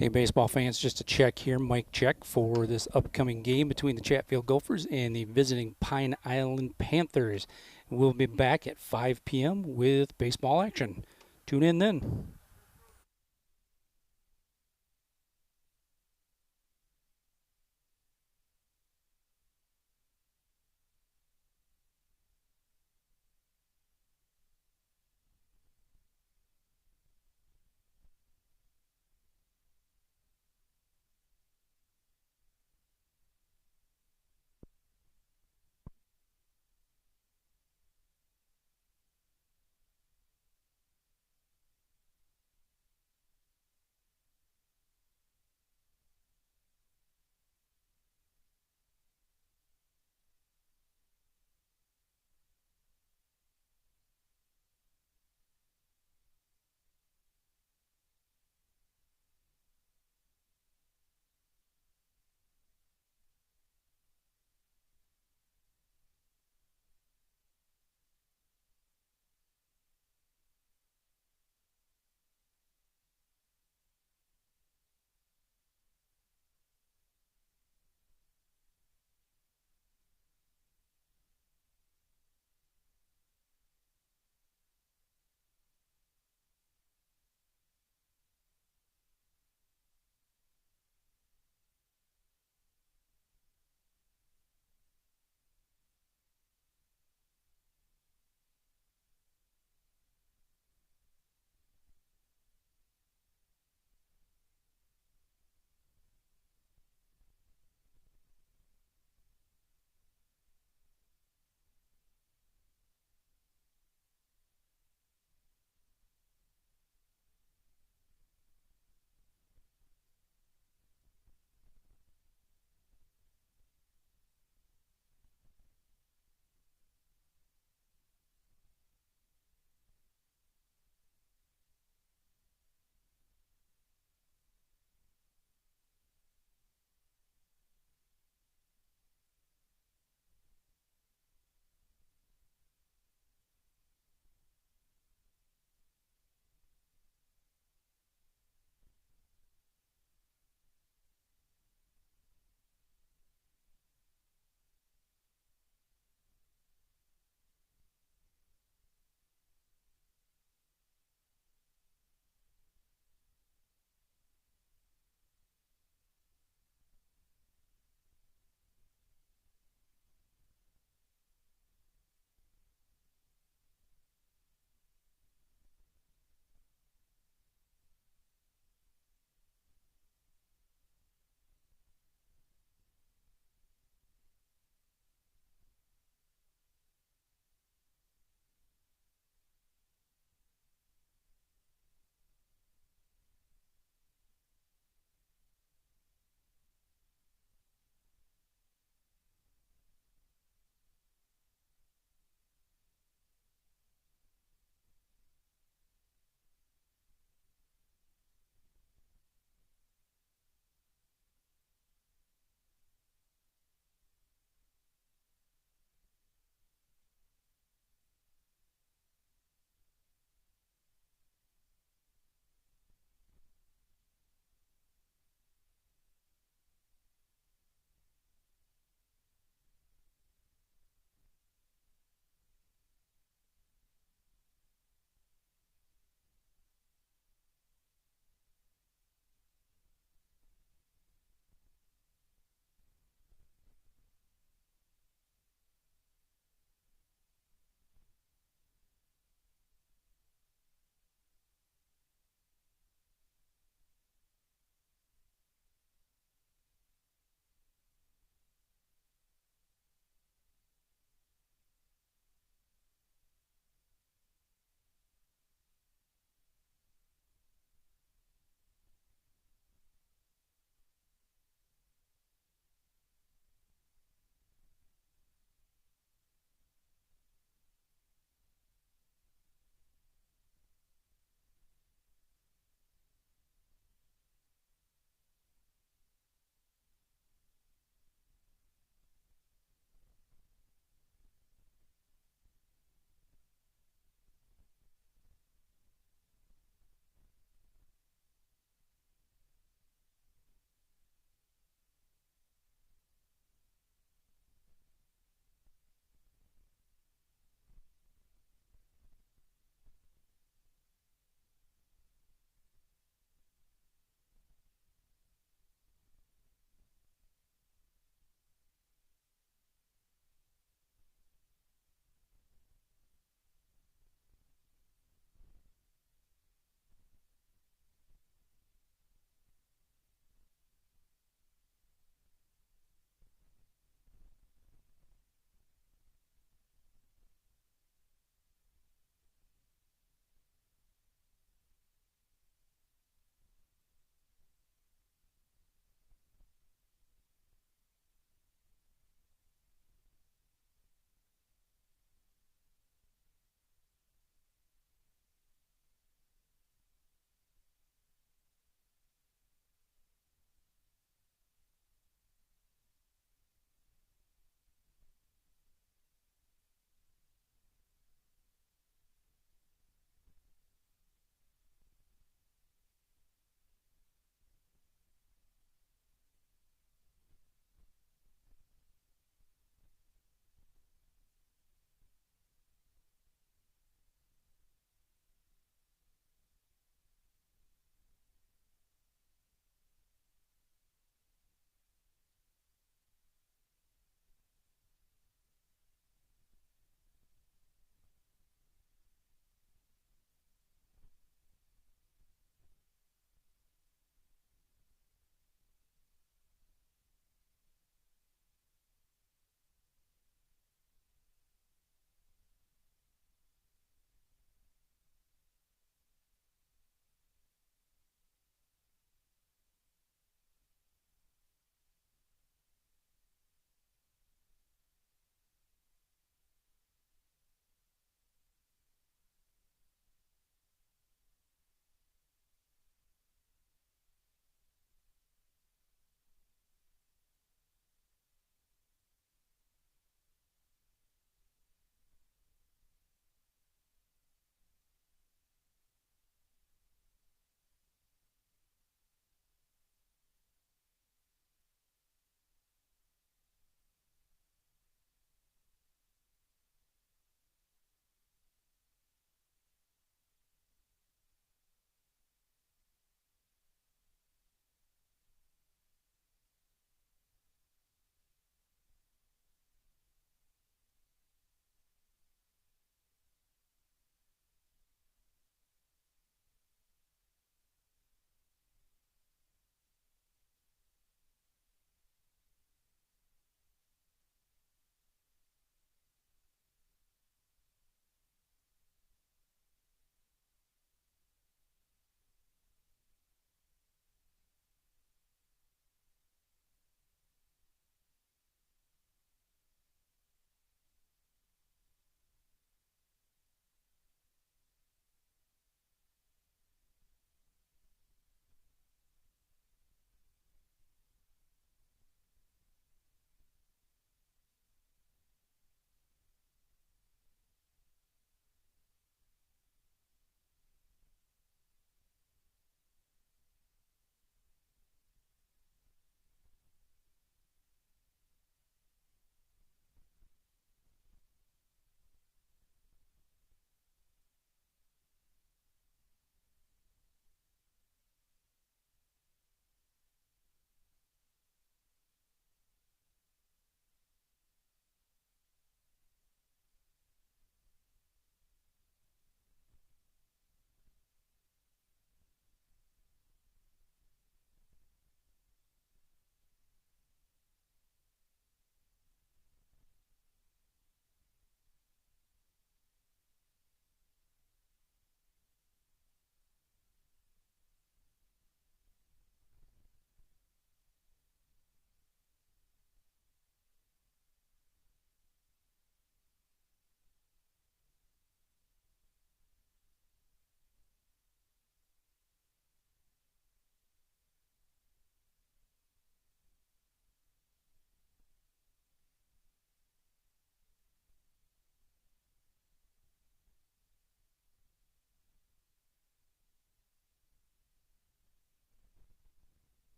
Hey, baseball fans, just a check here, mic check for this upcoming game between the Chatfield Gophers and the visiting Pine Island Panthers. We'll be back at 5 p.m. with baseball action. Tune in then.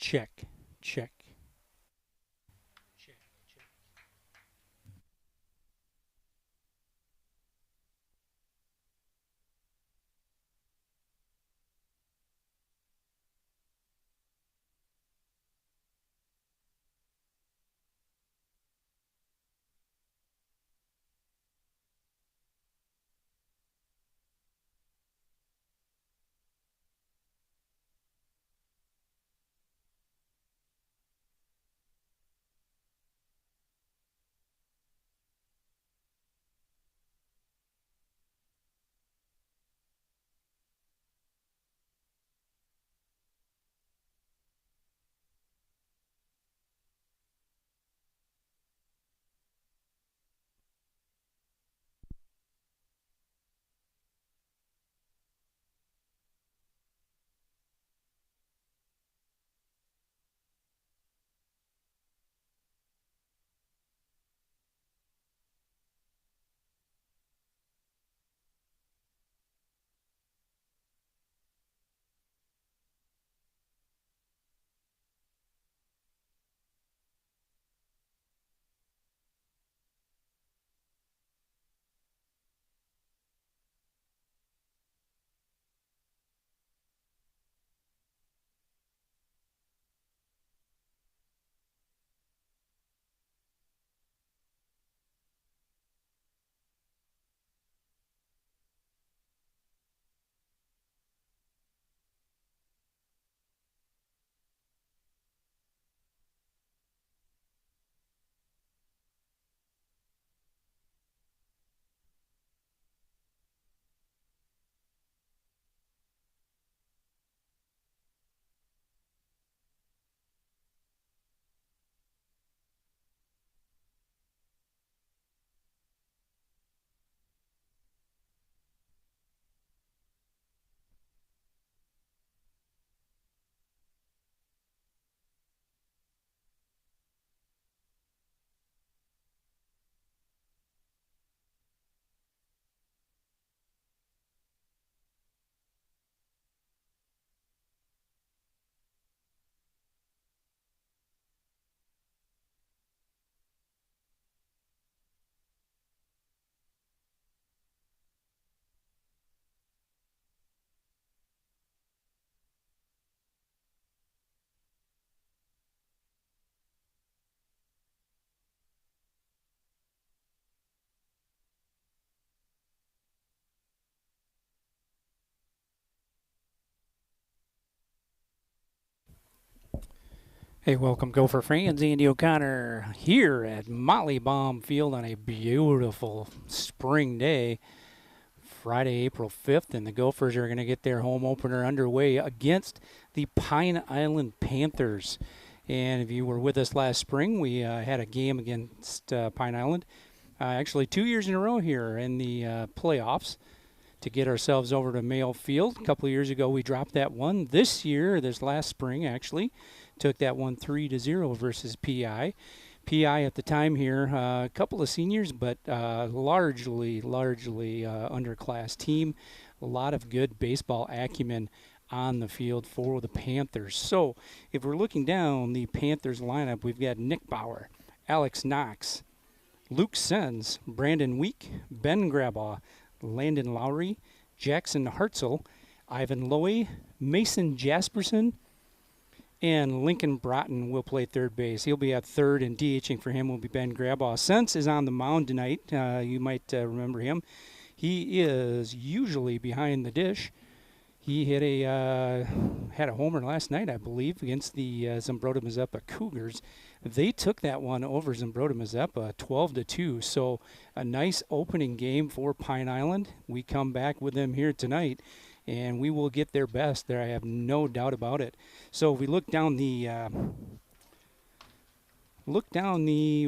check, check. Hey, welcome, Gopher fans. Andy O'Connor here at Motley Baum Field on a beautiful spring day, Friday, April 5th, and the Gophers are going to get their home opener underway against the Pine Island Panthers. And if you were with us last spring, we had a game against Pine Island, actually 2 years in a row here in the playoffs to get ourselves over to Mayo Field. A couple of years ago, we dropped that one. This year, this last spring, actually, took that one 3-0 versus PI. PI at the time here, a couple of seniors, but largely underclass team. A lot of good baseball acumen on the field for the Panthers. So if we're looking down the Panthers lineup, we've got Nick Bauer, Alex Knox, Luke Sens, Brandon Week, Ben Grabaugh, Landon Lowry, Jackson Hartzell, Ivan Lowy, Mason Jasperson, and Lincoln Broughton will play third base. He'll be at third, and DHing for him will be Ben Grabaugh. Sense is on the mound tonight. You might remember him. He is usually behind the dish. He hit had a homer last night, I believe, against the Zumbrota Mazeppa Cougars. They took that one over Zumbrota Mazeppa 12-2. So a nice opening game for Pine Island. We come back with them here tonight, and we will get their best there. I have no doubt about it. So if we look down the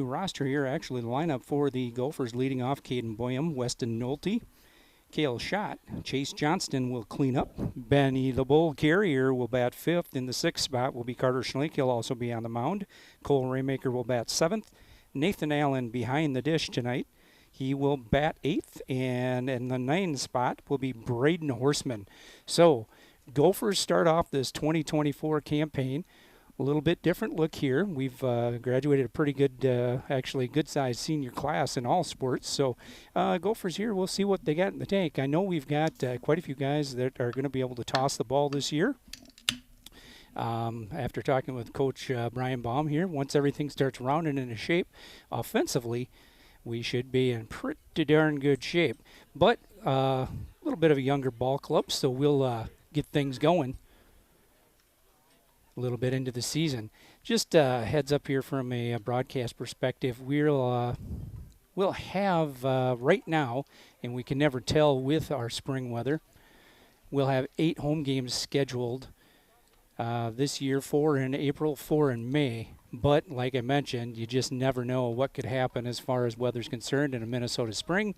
roster here, actually the lineup for the Gophers leading off: Caden Boyum, Weston Nolte, Cale Schott, Chase Johnston will clean up. Benny the Bull Carrier will bat fifth. In the sixth spot will be Carter Schlink. He'll also be on the mound. Cole Raymaker will bat seventh. Nathan Allen behind the dish tonight. He will bat eighth. And in the ninth spot will be Braden Horseman. So Gophers start off this 2024 campaign A little bit different look here. We've graduated a pretty good, actually good-sized senior class in all sports. So Gophers here, we'll see what they got in the tank. I know we've got quite a few guys that are going to be able to toss the ball this year. After talking with Coach Brian Baum here, once everything starts rounding into shape offensively, we should be in pretty darn good shape. But a little bit of a younger ball club, so we'll get things going a little bit into the season. Just heads up here from a broadcast perspective, we'll have right now, and we can never tell with our spring weather, we'll have 8 home games scheduled this year, 4 in April, 4 in May. But like I mentioned, you just never know what could happen as far as weather's concerned in a Minnesota spring.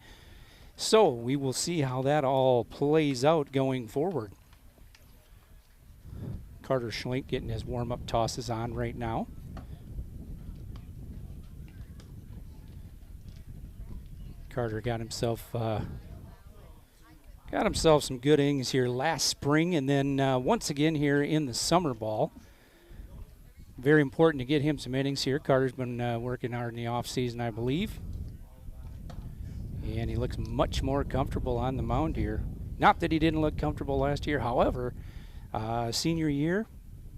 So we will see how that all plays out going forward. Carter Schlink getting his warm-up tosses on right now. Carter got himself some good innings here last spring, and then once again here in the summer ball. Very important to get him some innings here. Carter's been working hard in the offseason, I believe. And he looks much more comfortable on the mound here. Not that he didn't look comfortable last year, however, senior year,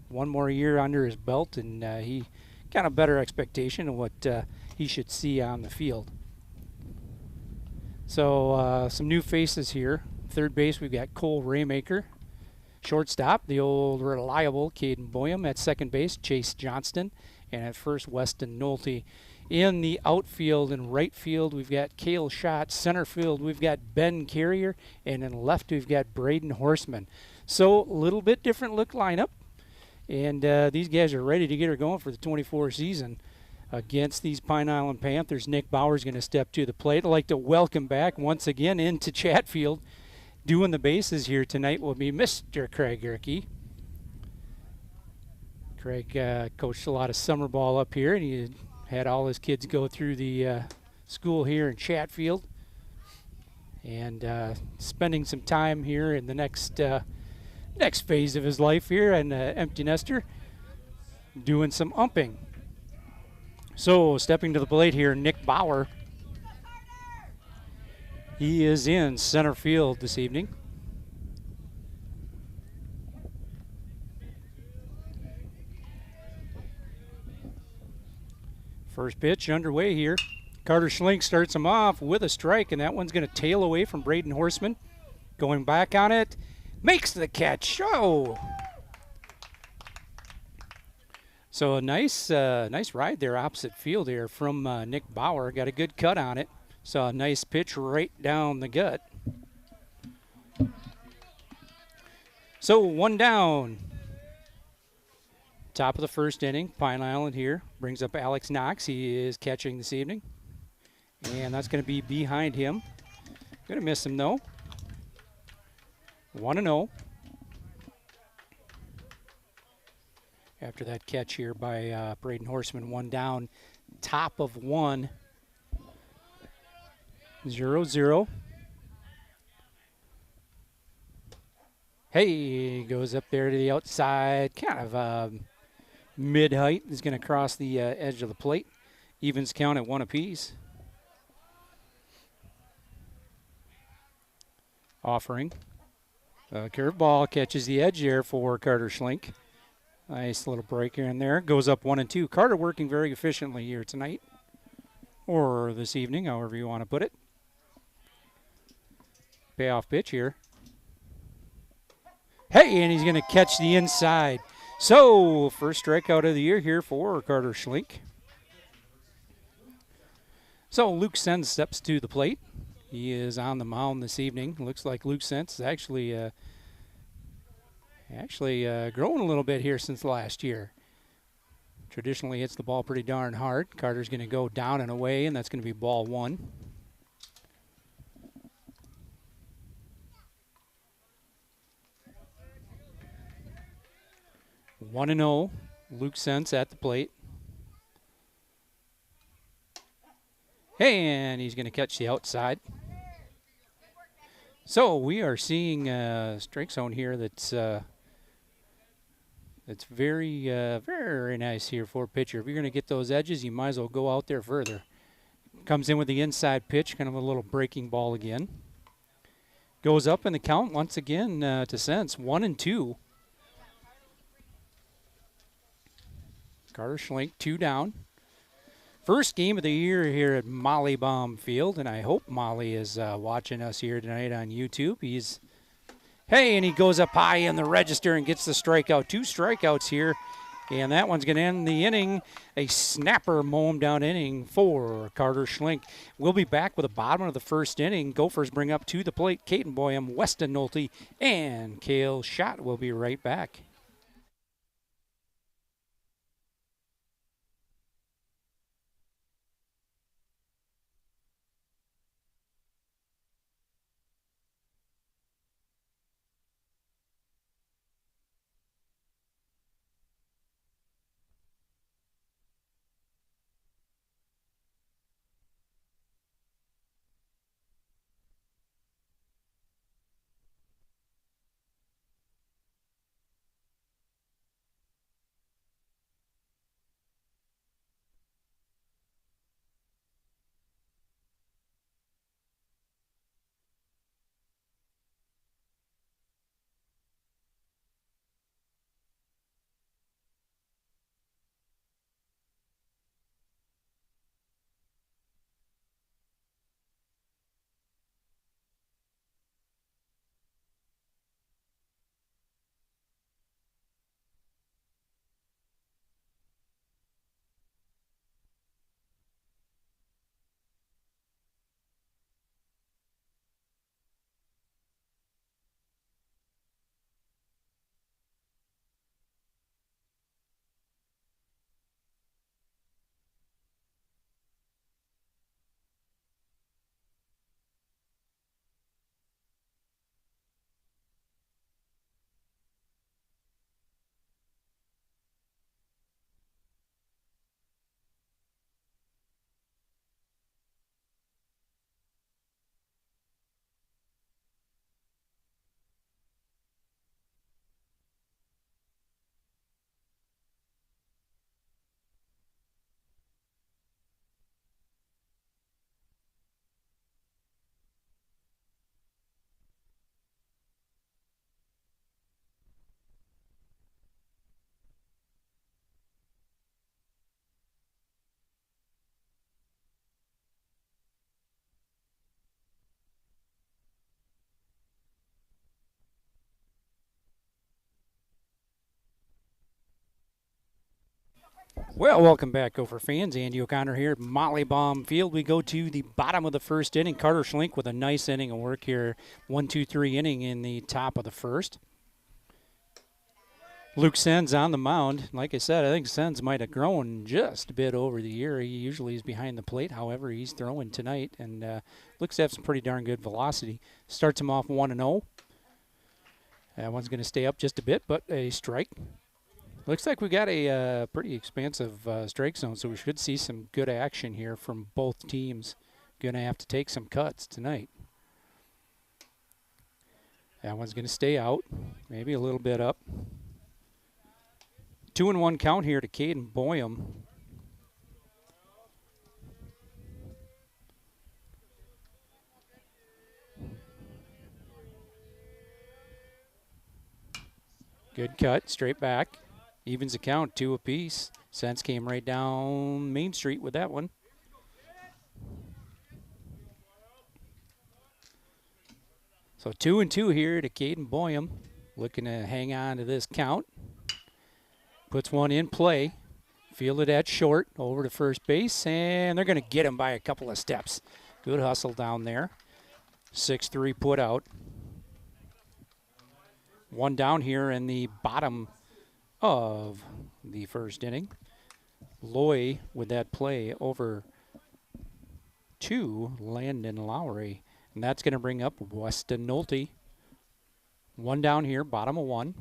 one more year under his belt, and he got a better expectation of what he should see on the field. So some new faces here. Third base, we've got Cole Raymaker. Shortstop, the old reliable Caden Boyum. At second base, Chase Johnston. And at first, Weston Nolte. In the outfield and right field, we've got Cale Schott. Center field, we've got Ben Carrier. And in left, we've got Braden Horseman. So a little bit different look lineup. And these guys are ready to get her going for the 24 season against these Pine Island Panthers. Nick Bauer's going to step to the plate. I'd like to welcome back once again into Chatfield. Doing the bases here tonight will be Mr. Craig Gerke. Craig coached a lot of summer ball up here, and he had all his kids go through the school here in Chatfield. And spending some time here in the next phase of his life here, and empty nester, doing some umping. So stepping to the plate here, Nick Bauer. He is in center field this evening. First pitch underway here. Carter Schlink starts him off with a strike, and that one's going to tail away from Braden Horseman. Going back on it, makes the catch. Oh! So a nice ride there opposite field here from Nick Bauer. Got a good cut on it. So a nice pitch right down the gut. So 1 down. Top of the first inning. Pine Island here brings up Alex Knox. He is catching this evening. And that's going to be behind him. Going to miss him though. 1-0. After that catch here by Braden Horseman. 1 down. Top of 1. 0-0. Hey, goes up there to the outside, kind of mid-height. Is going to cross the edge of the plate. Evens count at 1 apiece. Offering. Curveball catches the edge there for Carter Schlink. Nice little break here and there. Goes up 1-2. Carter working very efficiently here tonight. Or this evening, however you want to put it. Payoff pitch here. Hey, and he's going to catch the inside. So, first strikeout of the year here for Carter Schlink. So, Luke Sens steps to the plate. He is on the mound this evening. Looks like Luke Sens is actually growing a little bit here since last year. Traditionally hits the ball pretty darn hard. Carter's going to go down and away, and that's going to be ball 1. 1-0. Luke Sens at the plate. And he's going to catch the outside. So we are seeing a strike zone here that's It's very nice here for a pitcher. If you're going to get those edges, you might as well go out there further. Comes in with the inside pitch, kind of a little breaking ball again. Goes up in the count once again to Sense. 1-2. Carter Schlink, 2 down. First game of the year here at Molly Baum Field, and I hope Molly is watching us here tonight on YouTube. And he goes up high in the register and gets the strikeout. 2 strikeouts here, and that one's going to end the inning. A snapper mown down inning for Carter Schlink. We'll be back with the bottom of the first inning. Gophers bring up to the plate Caden Boyum, Weston Nolte, and Cale Schott. Will be right back. Well, welcome back, Gopher fans. Andy O'Connor here at Molly Baum Field. We go to the bottom of the first inning. Carter Schlink with a nice inning of work here. 1-2-3 inning in the top of the first. Luke Sens on the mound. Like I said, I think Sens might have grown just a bit over the year. He usually is behind the plate. However, he's throwing tonight and looks to have some pretty darn good velocity. Starts him off 1-0. That one's going to stay up just a bit, but a strike. Looks like we got a pretty expansive strike zone, so we should see some good action here from both teams. Going to have to take some cuts tonight. That one's going to stay out, maybe a little bit up. 2-1 count here to Caden Boyum. Good cut, straight back. Evens the count, 2 apiece. Sense came right down Main Street with that one. So 2-2 here to Caden Boyum. Looking to hang on to this count. Puts one in play. Fielded at short, over to first base, and they're going to get him by a couple of steps. Good hustle down there. 6-3 put out. One down here in the bottom of the first inning. Loy with that play over to Landon Lowry. And that's going to bring up Weston Nolte. One down here, bottom of 1.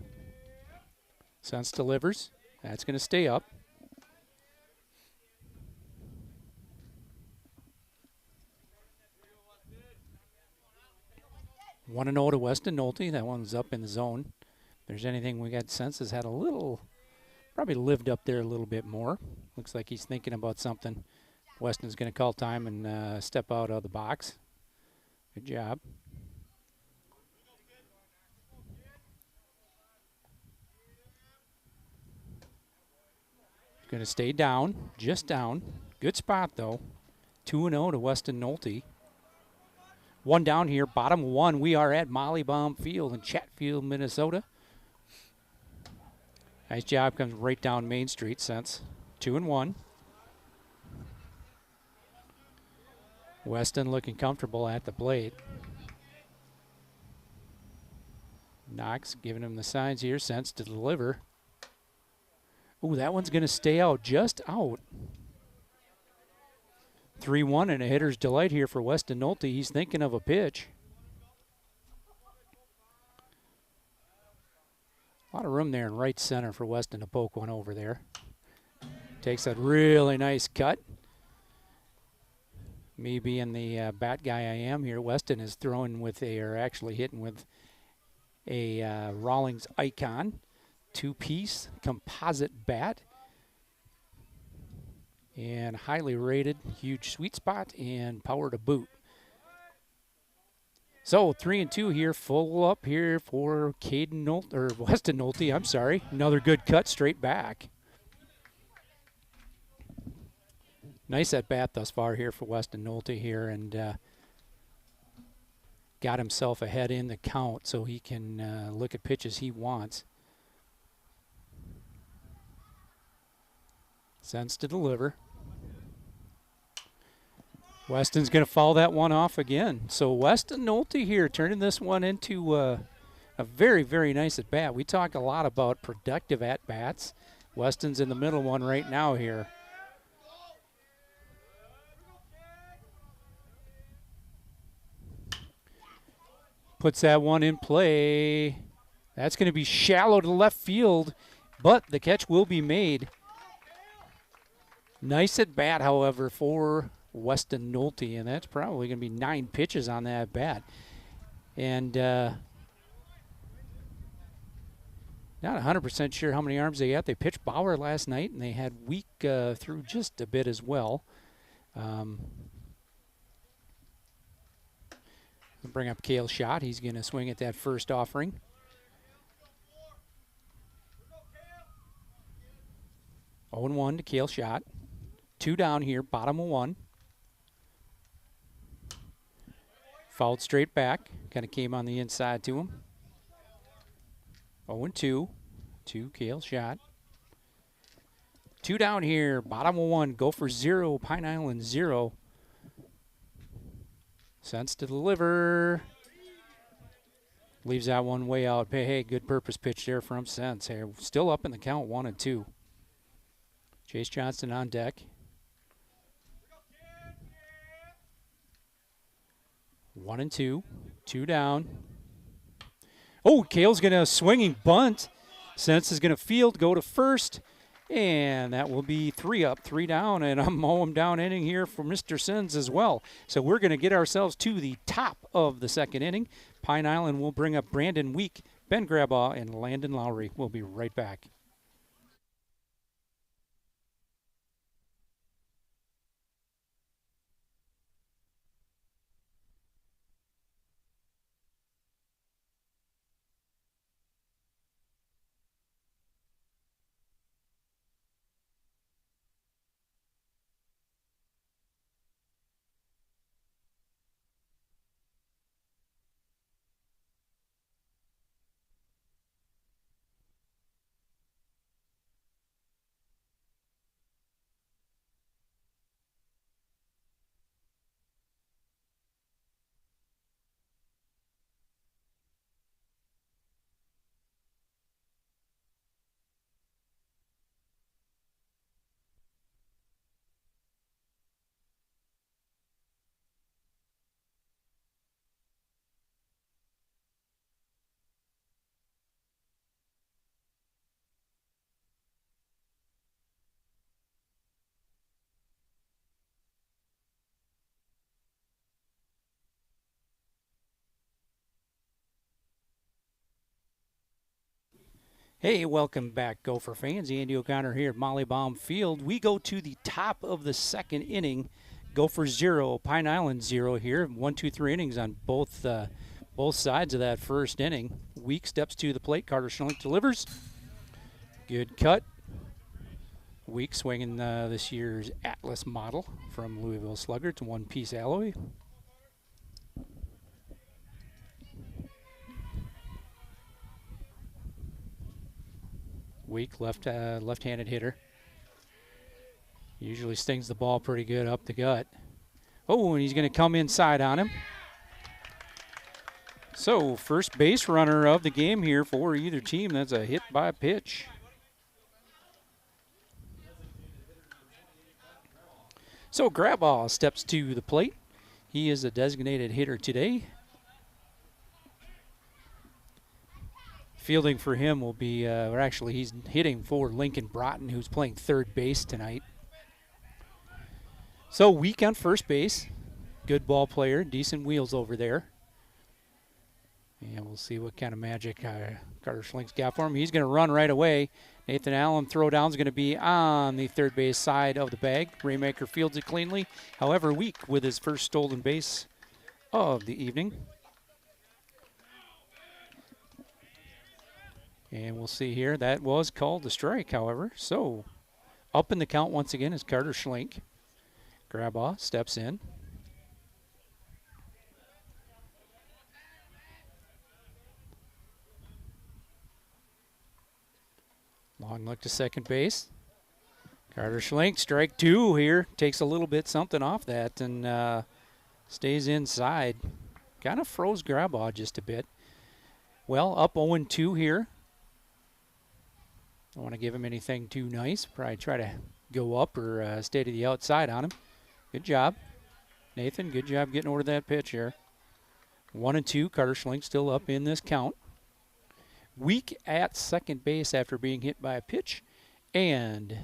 Sense delivers. That's going to stay up. One and 0 to Weston Nolte. That one's up in the zone. If there's anything we got, Sense has had a little Probably lived up there a little bit more. Looks like he's thinking about something. Weston's going to call time and step out of the box. Good job. Going to stay down, just down. Good spot, though. 2-0 to Weston Nolte. One down here, bottom one. We are at Mollybaum Field in Chatfield, Minnesota. Nice job, comes right down Main Street since 2-1. Weston looking comfortable at the plate. Knox giving him the signs here, Sense to deliver. Ooh, that one's going to stay out, just out. 3-1 and a hitter's delight here for Weston Nolte. He's thinking of a pitch. A lot of room there in right center for Weston to poke one over there. Takes a really nice cut. Me being the bat guy I am here, Weston is throwing with or actually hitting with a Rawlings Icon 2-piece composite bat. And highly rated, huge sweet spot, and power to boot. So 3-2 here, full up here for Caden Nolte, or Weston Nolte, I'm sorry. Another good cut straight back. Nice at bat thus far here for Weston Nolte here, and got himself ahead in the count so he can look at pitches he wants. Sends to deliver. Weston's going to foul that one off again. So Weston Nolte here turning this one into a very, very nice at-bat. We talk a lot about productive at-bats. Weston's in the middle one right now here. Puts that one in play. That's going to be shallow to left field, but the catch will be made. Nice at-bat, however, for Weston Nolte, and that's probably going to be 9 pitches on that bat. And not 100% sure how many arms they got. They pitched Bauer last night, and they had Week through just a bit as well. Bring up Cale Schott. He's going to swing at that first offering. Oh, 0-1 to Cale Schott. 2 down here, bottom of 1. Fouled straight back. Kind of came on the inside to him. 0-2 to Cale Schott. 2 down here, bottom of 1. Gopher 0, Pine Island 0. Sense to deliver. Leaves that one way out. Hey, good purpose pitch there from Sense. Here, still up in the count, 1-2. Chase Johnston on deck. 1-2. 2 down. Oh, Cale's going to swinging bunt. Sense is going to field, go to first. And that will be 3 up, 3 down, and a mow down inning here for Mr. Sins as well. So we're going to get ourselves to the top of the second inning. Pine Island will bring up Brandon Week, Ben Grabaugh, and Landon Lowry. We'll be right back. Hey, welcome back, Gopher fans. Andy O'Connor here at Molly Baum Field. We go to the top of the second inning. Gophers 0, Pine Island 0 here. 1, 2, 3 innings on both sides of that first inning. Weak steps to the plate. Carter Schlink delivers. Good cut. Weak swinging this year's Atlas model from Louisville Slugger to one-piece alloy. Weak left-handed hitter. Usually stings the ball pretty good up the gut. Oh, and he's going to come inside on him. So, first base runner of the game here for either team. That's a hit by pitch. So, Grabaugh steps to the plate. He is a designated hitter today. Fielding for him will be, or actually he's hitting for Lincoln Broughton, who's playing third base tonight. So, weak on first base. Good ball player, decent wheels over there. And we'll see what kind of magic Carter Schlink's got for him. He's going to run right away. Nathan Allen throwdown's going to be on the third base side of the bag. Raymaker fields it cleanly. However, weak with his first stolen base of the evening. And we'll see here. That was called a strike, however. So, up in the count once again is Carter Schlink. Grabaugh steps in. Long look to second base. Carter Schlink, strike two here. Takes a little bit something off that and stays inside. Kind of froze Grabaugh just a bit. Well, up 0-2 here. Don't want to give him anything too nice. Probably try to go up or stay to the outside on him. Good job, Nathan. Good job getting over that pitch here. 1-2. Carter Schlink still up in this count. Weak at second base after being hit by a pitch and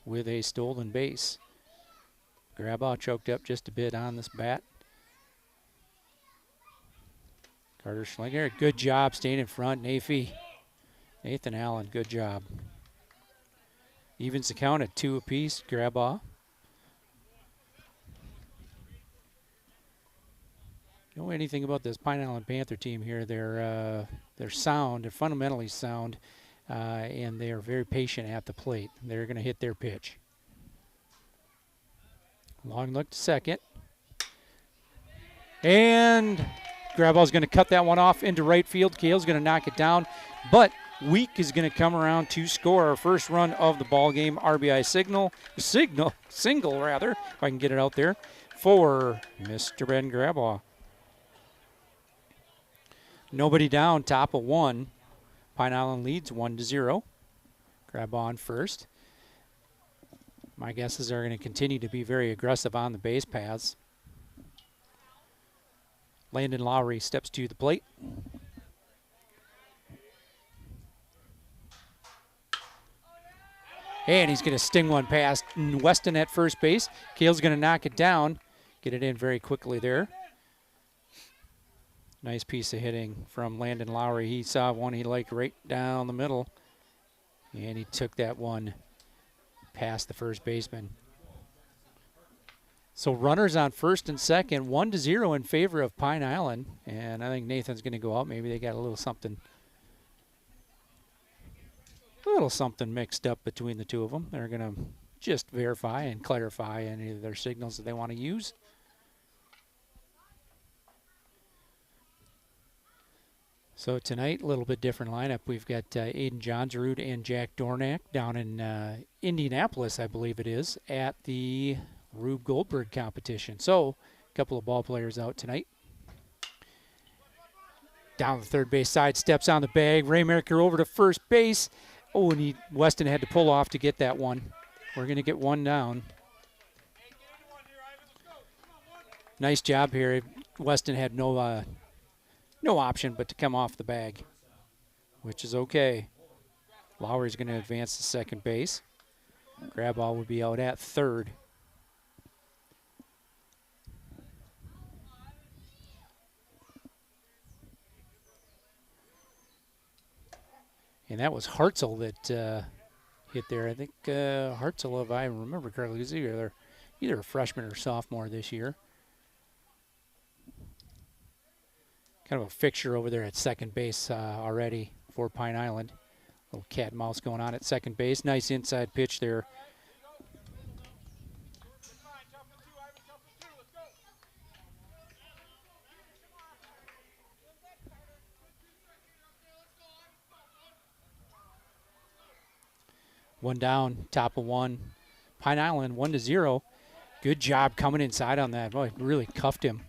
with a stolen base. Grabaugh choked up just a bit on this bat. Carter Schlink, good job staying in front. Nathan Allen, good job. Evens the count at 2 apiece. Grabaugh. Know anything about this Pine Island Panther team here? They're sound. They're fundamentally sound, and they are very patient at the plate. They're going to hit their pitch. Long look to second, and Grabaugh's going to cut that one off into right field. Kale's going to knock it down, but Week is going to come around to score our first run of the ball game. RBI single rather, if I can get it out there, for Mr. Ben Grabaugh. Nobody down, top of 1. Pine Island leads 1-0. Grabaugh on first. My guess is they're going to continue to be very aggressive on the base paths. Landon Lowry steps to the plate. And he's going to sting one past Weston at first base. Kale's going to knock it down. Get it in very quickly there. Nice piece of hitting from Landon Lowry. He saw one he liked right down the middle, and he took that one past the first baseman. So runners on first and second, 1-0 in favor of Pine Island, and I think Nathan's going to go out. Maybe they got a little something mixed up between the two of them. They're going to just verify and clarify any of their signals that they want to use. So tonight, a little bit different lineup. We've got Aiden Johnsrud and Jack Dornack down in Indianapolis, I believe it is, at the Rube Goldberg competition. So a couple of ball players out tonight. Down the third base side, steps on the bag. Raymaker over to first base. Oh, and Weston had to pull off to get that one. We're going to get one down. Nice job here. Weston had no option but to come off the bag, which is okay. Lowry's going to advance to second base. Grabaugh would be out at third. And that was Hartzell that hit there. I think Hartzell, if I remember correctly, is either a freshman or sophomore this year. Kind of a fixture over there at second base already for Pine Island. Little cat and mouse going on at second base. Nice inside pitch there. One down, top of one. Pine Island 1-0. Good job coming inside on that. Boy, really cuffed him.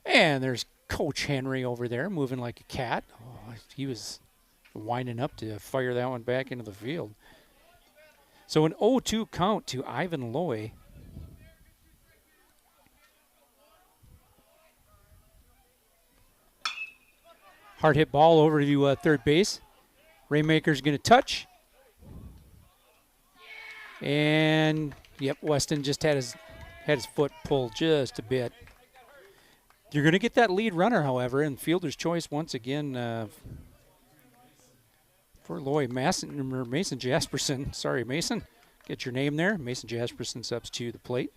And there's Coach Henry over there moving like a cat. Oh, he was winding up to fire that one back into the field. So an 0-2 count to Ivan Loy. Hard hit ball over to third base. Raymaker's going to touch. And, yep, Weston just had his foot pulled just a bit. You're going to get that lead runner, however, and fielder's choice once again for Loy. Mason Jasperson. Sorry, Mason. Get your name there. Mason Jasperson subs to the plate.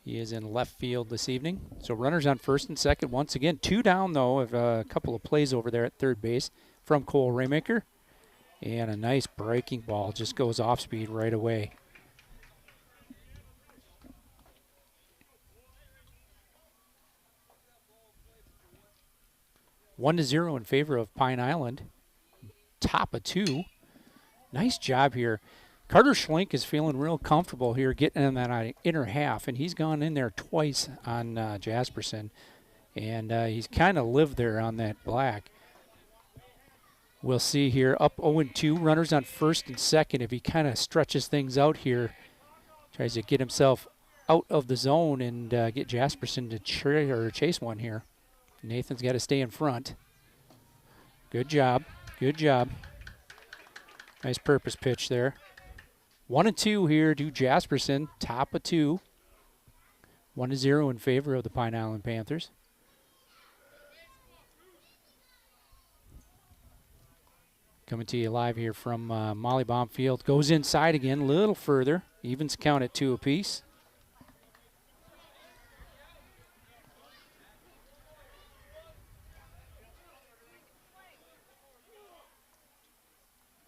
He is in left field this evening. So runners on first and second once again. 2 down, though, of a couple of plays over there at third base from Cole Raymaker. And a nice breaking ball just goes off speed right away. One to 0 in favor of Pine Island. Top of 2. Nice job here. Carter Schlink is feeling real comfortable here getting in that inner half, and he's gone in there twice on Jasperson. And he's kind of lived there on that black. We'll see here, up 0-2, runners on first and second. If he kind of stretches things out here, tries to get himself out of the zone and get Jasperson to chase one here. Nathan's got to stay in front. Good job, good job. Nice purpose pitch there. 1-2 here to Jasperson, top of 2. 1-0 in favor of the Pine Island Panthers. Coming to you live here from Molly Baum Field. Goes inside again, a little further. Evens count at 2 apiece.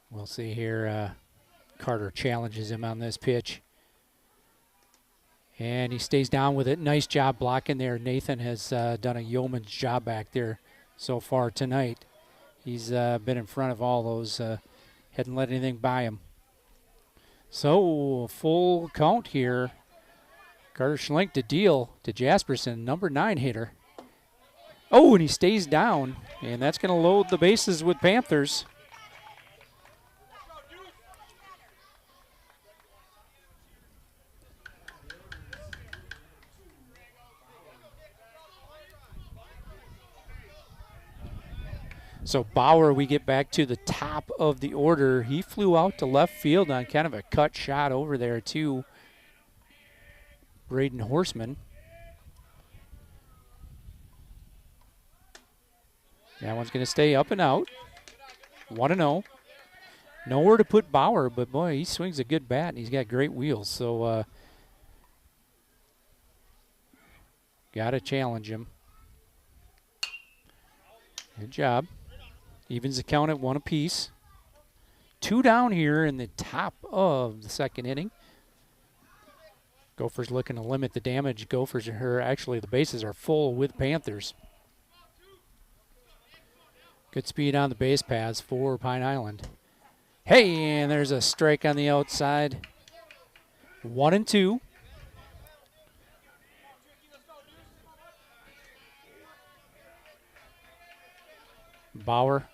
We'll see here. Carter challenges him on this pitch. And he stays down with it. Nice job blocking there. Nathan has done a yeoman's job back there so far tonight. He's been in front of all those, hadn't let anything by him. So, full count here. Carter Schlink to deal to Jasperson, number 9 hitter. Oh, and he stays down, and that's going to load the bases with Panthers. So Bauer, we get back to the top of the order. He flew out to left field on kind of a cut shot over there to Braden Horseman. That one's going to stay up and out. 1-0. Nowhere to put Bauer, but boy, he swings a good bat and he's got great wheels. So got to challenge him. Good job. Evens the count at 1 apiece. 2 down here in the top of the second inning. Gophers looking to limit the damage. Gophers are actually, the bases are full with Panthers. Good speed on the base paths for Pine Island. Hey, and there's a strike on the outside. 1-2. Bauer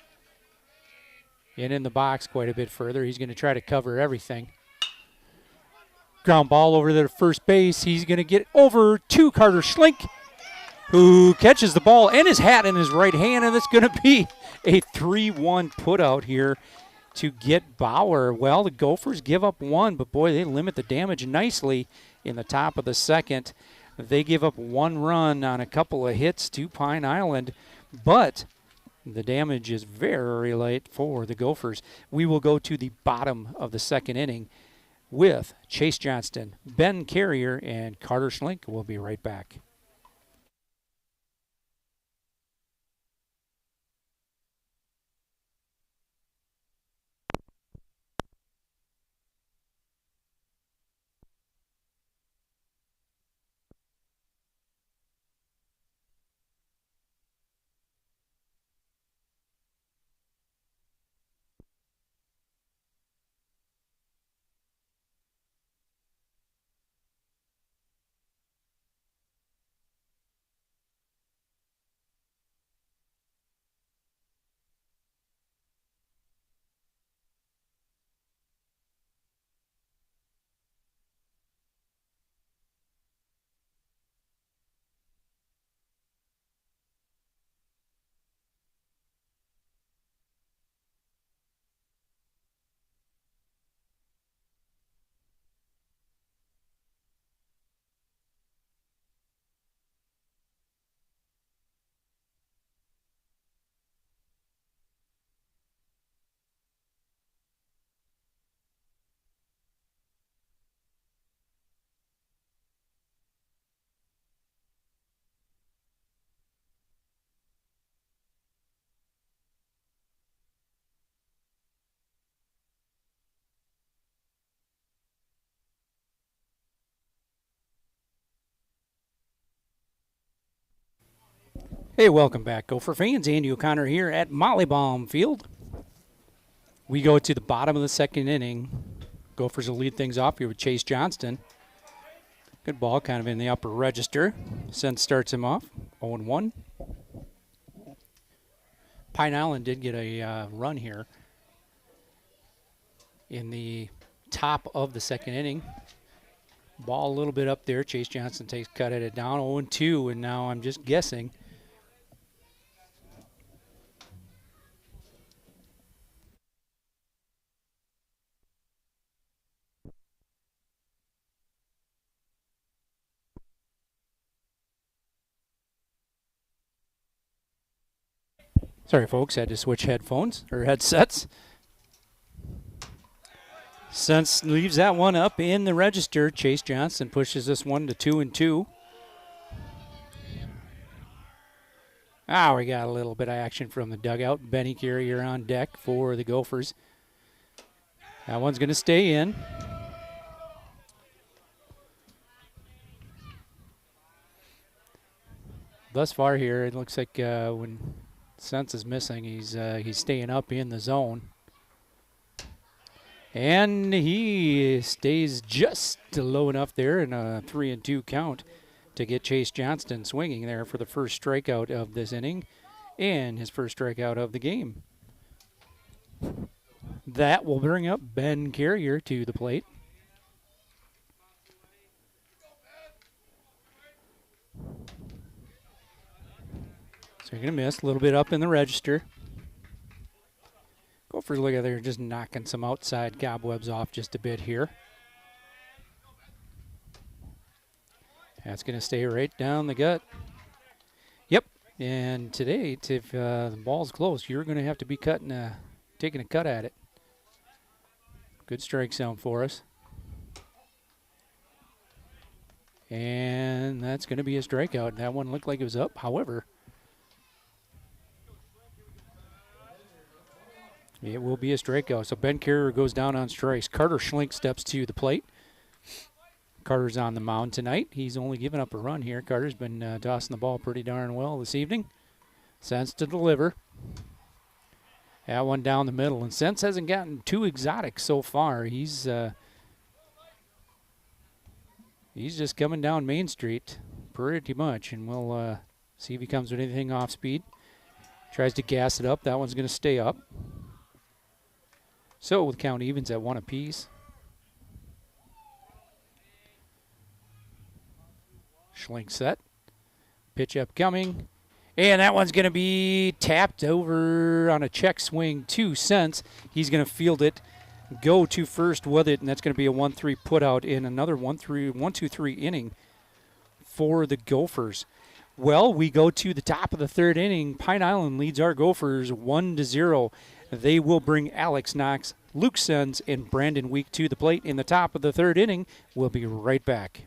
in the box quite a bit further. He's going to try to cover everything. Ground ball over to first base. He's going to get over to Carter Schlink, who catches the ball and his hat in his right hand, and it's going to be a 3-1 put out here to get Bauer. Well, the Gophers give up 1, but boy, they limit the damage nicely in the top of the second. They give up 1 run on a couple of hits to Pine Island, but The damage is very light for the Gophers. We will go to the bottom of the second inning with Chase Johnston, Ben Carrier, and Carter Schlink. We'll be right back. Hey, welcome back, Gopher fans. Andy O'Connor here at Mollybaum Field. We go to the bottom of the second inning. Gophers will lead things off here with Chase Johnston. Good ball, kind of in the upper register. Sense starts him off, 0-1. Pine Island did get a run here in the top of the second inning. Ball a little bit up there. Chase Johnston takes cut at it down, 0-2, and now I'm just guessing. Sorry, folks, had to switch headphones or headsets. Sense leaves that one up in the register. Chase Johnston pushes this one to 2-2. We got a little bit of action from the dugout. Benny Carrier on deck for the Gophers. That one's going to stay in. Thus far here, it looks like when Sense is missing, he's staying up in the zone. And he stays just low enough there in a 3-2 count to get Chase Johnston swinging there for the first strikeout of this inning and his first strikeout of the game. That will bring up Ben Carrier to the plate. So you're going to miss a little bit up in the register. Gophers, look at there, just knocking some outside cobwebs off just a bit here. That's going to stay right down the gut. Yep, and today, if the ball's close, you're going to have to be taking a cut at it. Good strike zone for us. And that's going to be a strikeout. That one looked like it was up, however, it will be a strikeout. So Ben Carrier goes down on strikes. Carter Schlink steps to the plate. Carter's on the mound tonight. He's only given up a run here. Carter's been tossing the ball pretty darn well this evening. Sense to deliver. That one down the middle. And Sense hasn't gotten too exotic so far. He's just coming down Main Street pretty much. And we'll see if he comes with anything off speed. Tries to gas it up. That one's going to stay up. So with count evens at 1 apiece. Schlink set. Pitch upcoming. And that one's going to be tapped over on a check swing to Sense. He's going to field it, go to first with it, and that's going to be a 1-3 put out in another 1-2-3 inning for the Gophers. Well, we go to the top of the third inning. Pine Island leads our Gophers 1-0. They will bring Alex Knox, Luke Sens, and Brandon Week to the plate in the top of the third inning. We'll be right back.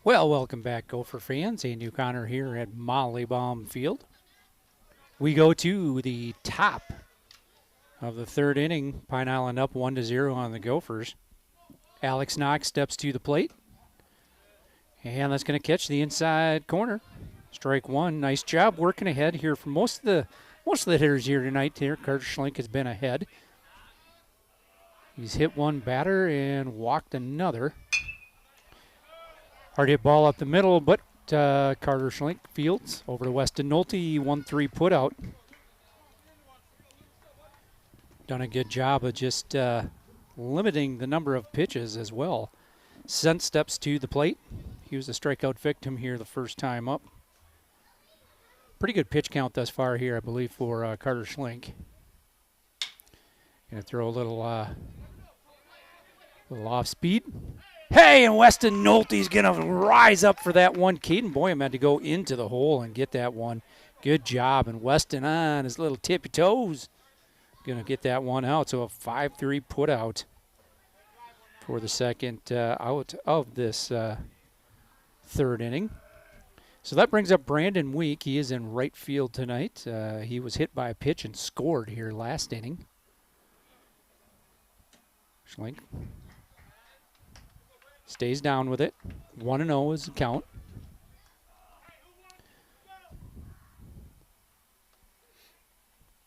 Well, welcome back, Gopher fans. Andy O'Connor here at Mollybaum Field. We go to the top of the third inning. Pine Island up 1-0 on the Gophers. Alex Knox steps to the plate. And that's going to catch the inside corner. Strike one. Nice job working ahead here for most of the hitters here tonight. Here, Carter Schlink has been ahead. He's hit one batter and walked another. Hard hit ball up the middle, but Carter Schlink fields over to Weston Nolte. 1-3 put out. Done a good job of just limiting the number of pitches as well. Sent steps to the plate. He was a strikeout victim here the first time up. Pretty good pitch count thus far here, I believe, for Carter Schlink. Gonna throw a little off speed. Hey, and Weston Nolte's gonna rise up for that one. Caden Boyum had to go into the hole and get that one. Good job, and Weston on his little tippy toes. Gonna get that one out, so a 5-3 put out for the second out of this third inning. So that brings up Brandon Week. He is in right field tonight. He was hit by a pitch and scored here last inning. Schlink stays down with it. 1-0 is the count.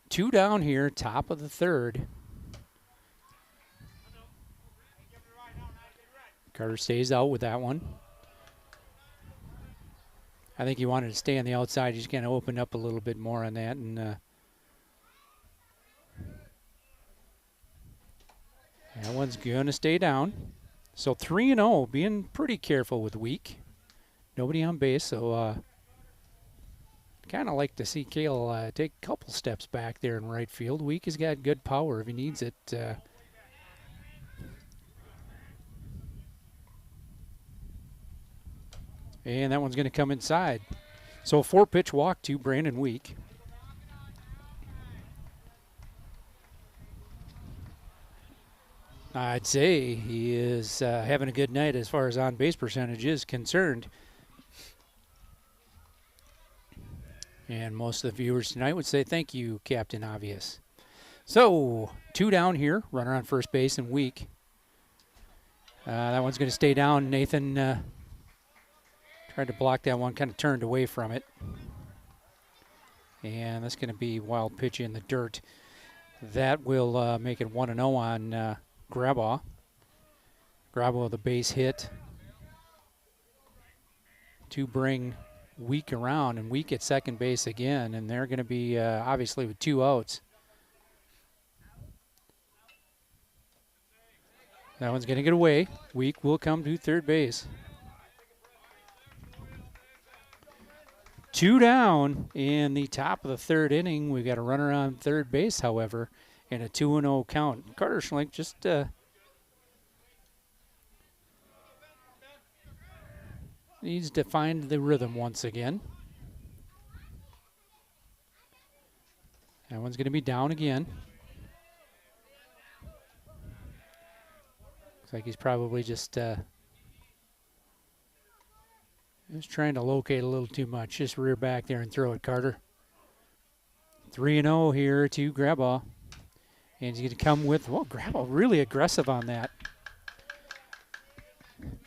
Two down here, top of the third. Carter stays out with that one. I think he wanted to stay on the outside. He's going to open up a little bit more on that. And that one's going to stay down. So 3-0, being pretty careful with Week. Nobody on base, so kind of like to see Cale take a couple steps back there in right field. Week has got good power if he needs it. And that one's going to come inside. So a 4-pitch walk to Brandon Week. I'd say he is having a good night as far as on-base percentage is concerned. And most of the viewers tonight would say thank you, Captain Obvious. So, two down here, runner on first base and Week. That one's going to stay down. Nathan tried to block that one, kind of turned away from it. And that's going to be wild pitch in the dirt. That will make it 1-0 on Grabaugh. Grabaugh with a base hit to bring Week around, and Week at second base again, and they're going to be obviously with two outs. That one's going to get away. Week will come to third base. 2 down in the top of the third inning. We've got a runner on third base, however, and a 2-0 count. Carter Schlink just needs to find the rhythm once again. That one's going to be down again. Looks like he's probably just trying to locate a little too much. Just rear back there and throw it, Carter. 3-0 here to Grabaugh. And he's going to come with, well, Grabaugh really aggressive on that.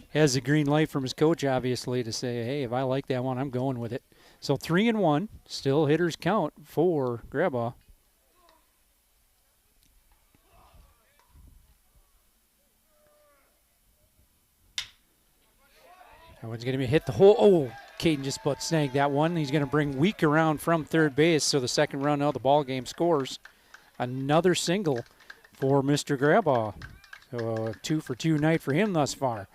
Has the green light from his coach, obviously, to say, hey, if I like that one, I'm going with it. So 3-1, still hitters count for Grabaugh. That one's going to be hit the hole. Oh, Caden just about snagged that one. He's going to bring Week around from third base, so the second run of the ball game scores. Another single for Mr. Grabaugh. So a 2-for-2 night for him thus far.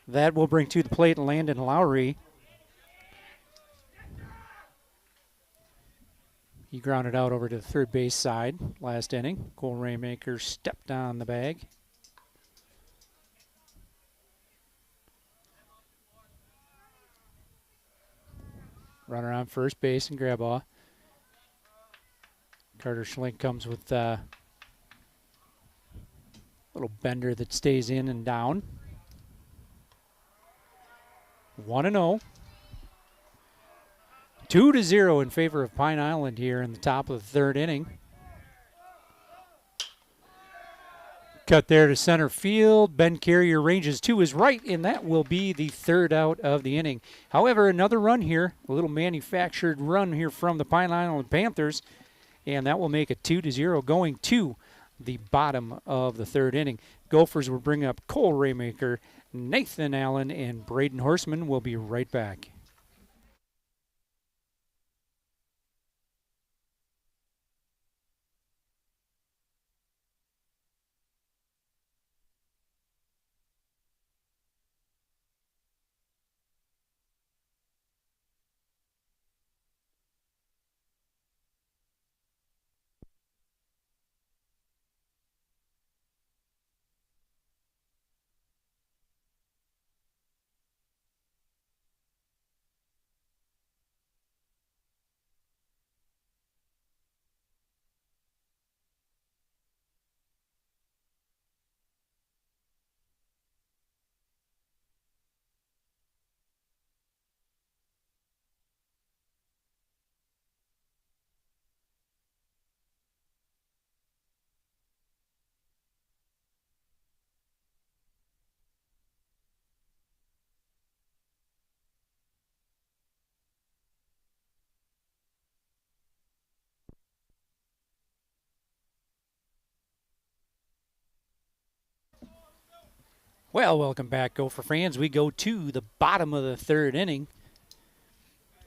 That will bring to the plate Landon Lowry. He grounded out over to the third base side last inning. Cole Raymaker stepped on the bag. Runner on first base and Grabaugh. Carter Schlink comes with a little bender that stays in and down. 1-0. 2-0 in favor of Pine Island here in the top of the third inning. Cut there to center field. Ben Carrier ranges to his right, and that will be the third out of the inning. However, another run here, a little manufactured run here from the Pine Island Panthers, and that will make it 2-0 going to the bottom of the third inning. Gophers will bring up Cole Raymaker, Nathan Allen, and Braden Horseman. Will be right back. Well, welcome back, Gopher fans. We go to the bottom of the third inning.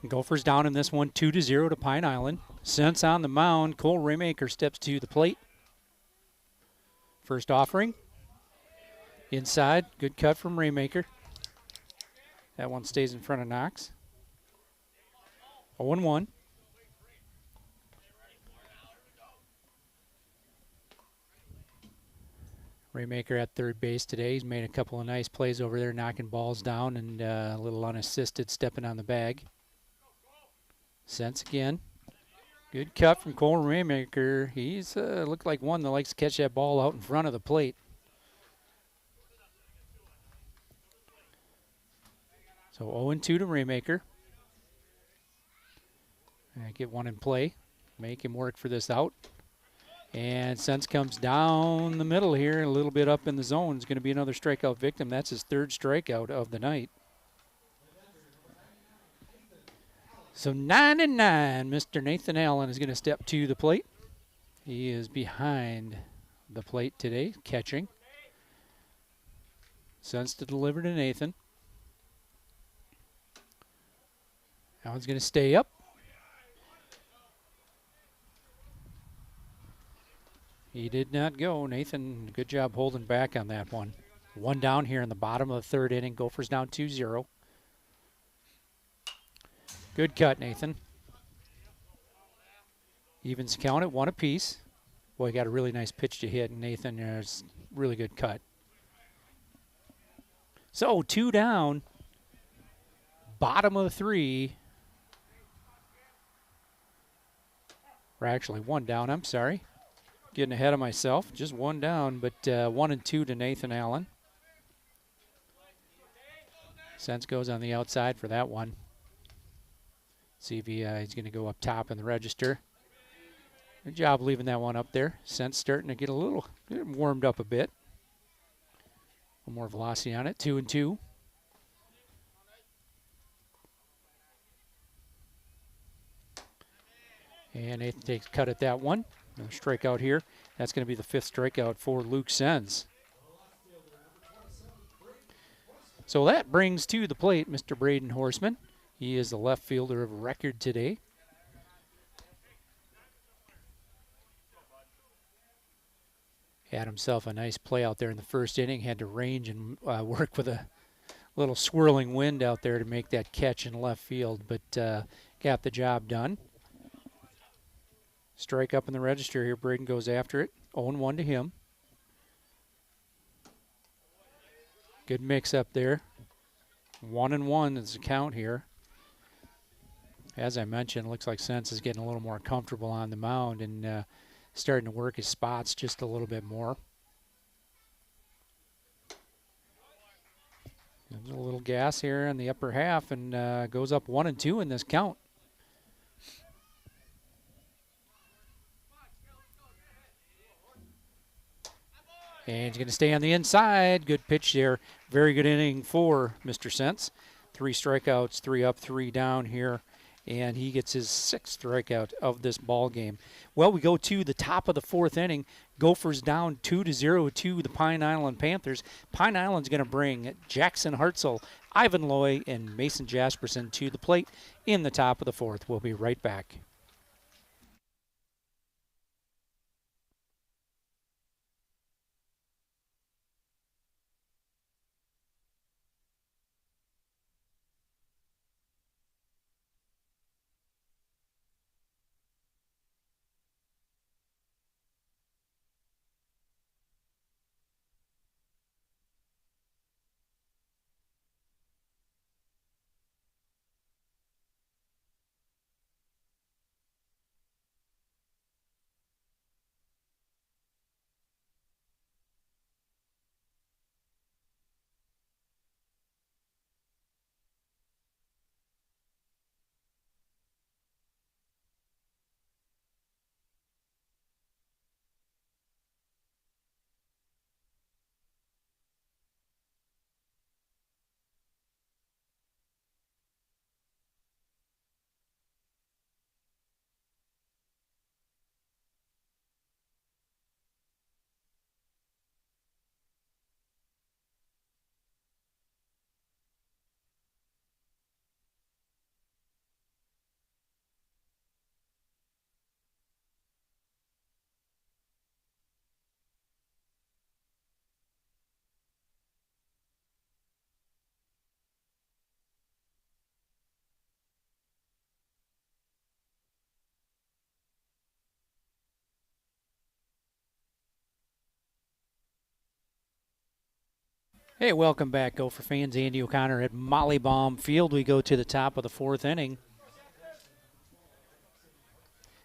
Gophers down in this one, 2-0 to Pine Island. Since on the mound, Cole Raymaker steps to the plate. First offering. Inside, good cut from Raymaker. That one stays in front of Knox. 0-1. Raymaker at third base today. He's made a couple of nice plays over there, knocking balls down and a little unassisted stepping on the bag. Sense again. Good cut from Cole Raymaker. He's looked like one that likes to catch that ball out in front of the plate. So 0-2 to Raymaker. Get one in play. Make him work for this out. And Sense comes down the middle here, a little bit up in the zone. It's going to be another strikeout victim. That's his third strikeout of the night. So 9-9, Mr. Nathan Allen is going to step to the plate. He is behind the plate today, catching. Sense to deliver to Nathan. That one's going to stay up. He did not go. Nathan, good job holding back on that one. One down here in the bottom of the third inning. Gophers down 2-0. Good cut, Nathan. Evens count at 1 apiece. Boy, got a really nice pitch to hit, Nathan. There's really good cut. So 2 down. Bottom of the 3. Or actually 1 down, I'm sorry. Getting ahead of myself. Just 1 down, but 1 and 2 to Nathan Allen. Sense goes on the outside for that one. See if he's going to go up top in the register. Good job leaving that one up there. Sense starting to get a little warmed up a bit. A little more velocity on it. 2 and 2. And Nathan takes a cut at that one. Another strikeout here. That's going to be the 5th strikeout for Luke Sense. So that brings to the plate Mr. Braden Horseman. He is the left fielder of record today. Had himself a nice play out there in the first inning. Had to range and work with a little swirling wind out there to make that catch in left field, but got the job done. Strike up in the register here. Braden goes after it. 0-1 to him. Good mix up there. 1-1 is the count here. As I mentioned, looks like Sense is getting a little more comfortable on the mound and starting to work his spots just a little bit more. There's a little gas here in the upper half and goes up 1-2 in this count. And he's going to stay on the inside. Good pitch there. Very good inning for Mr. Sense. 3 strikeouts, 3 up, 3 down here. And he gets his 6th strikeout of this ball game. Well, we go to the top of the 4th inning. Gophers down 2-0 to the Pine Island Panthers. Pine Island's going to bring Jackson Hartzell, Ivan Loy, and Mason Jasperson to the plate in the top of the 4th. We'll be right back. Hey, welcome back, Gopher fans. Andy O'Connor at Molly Baum Field. We go to the top of the 4th inning.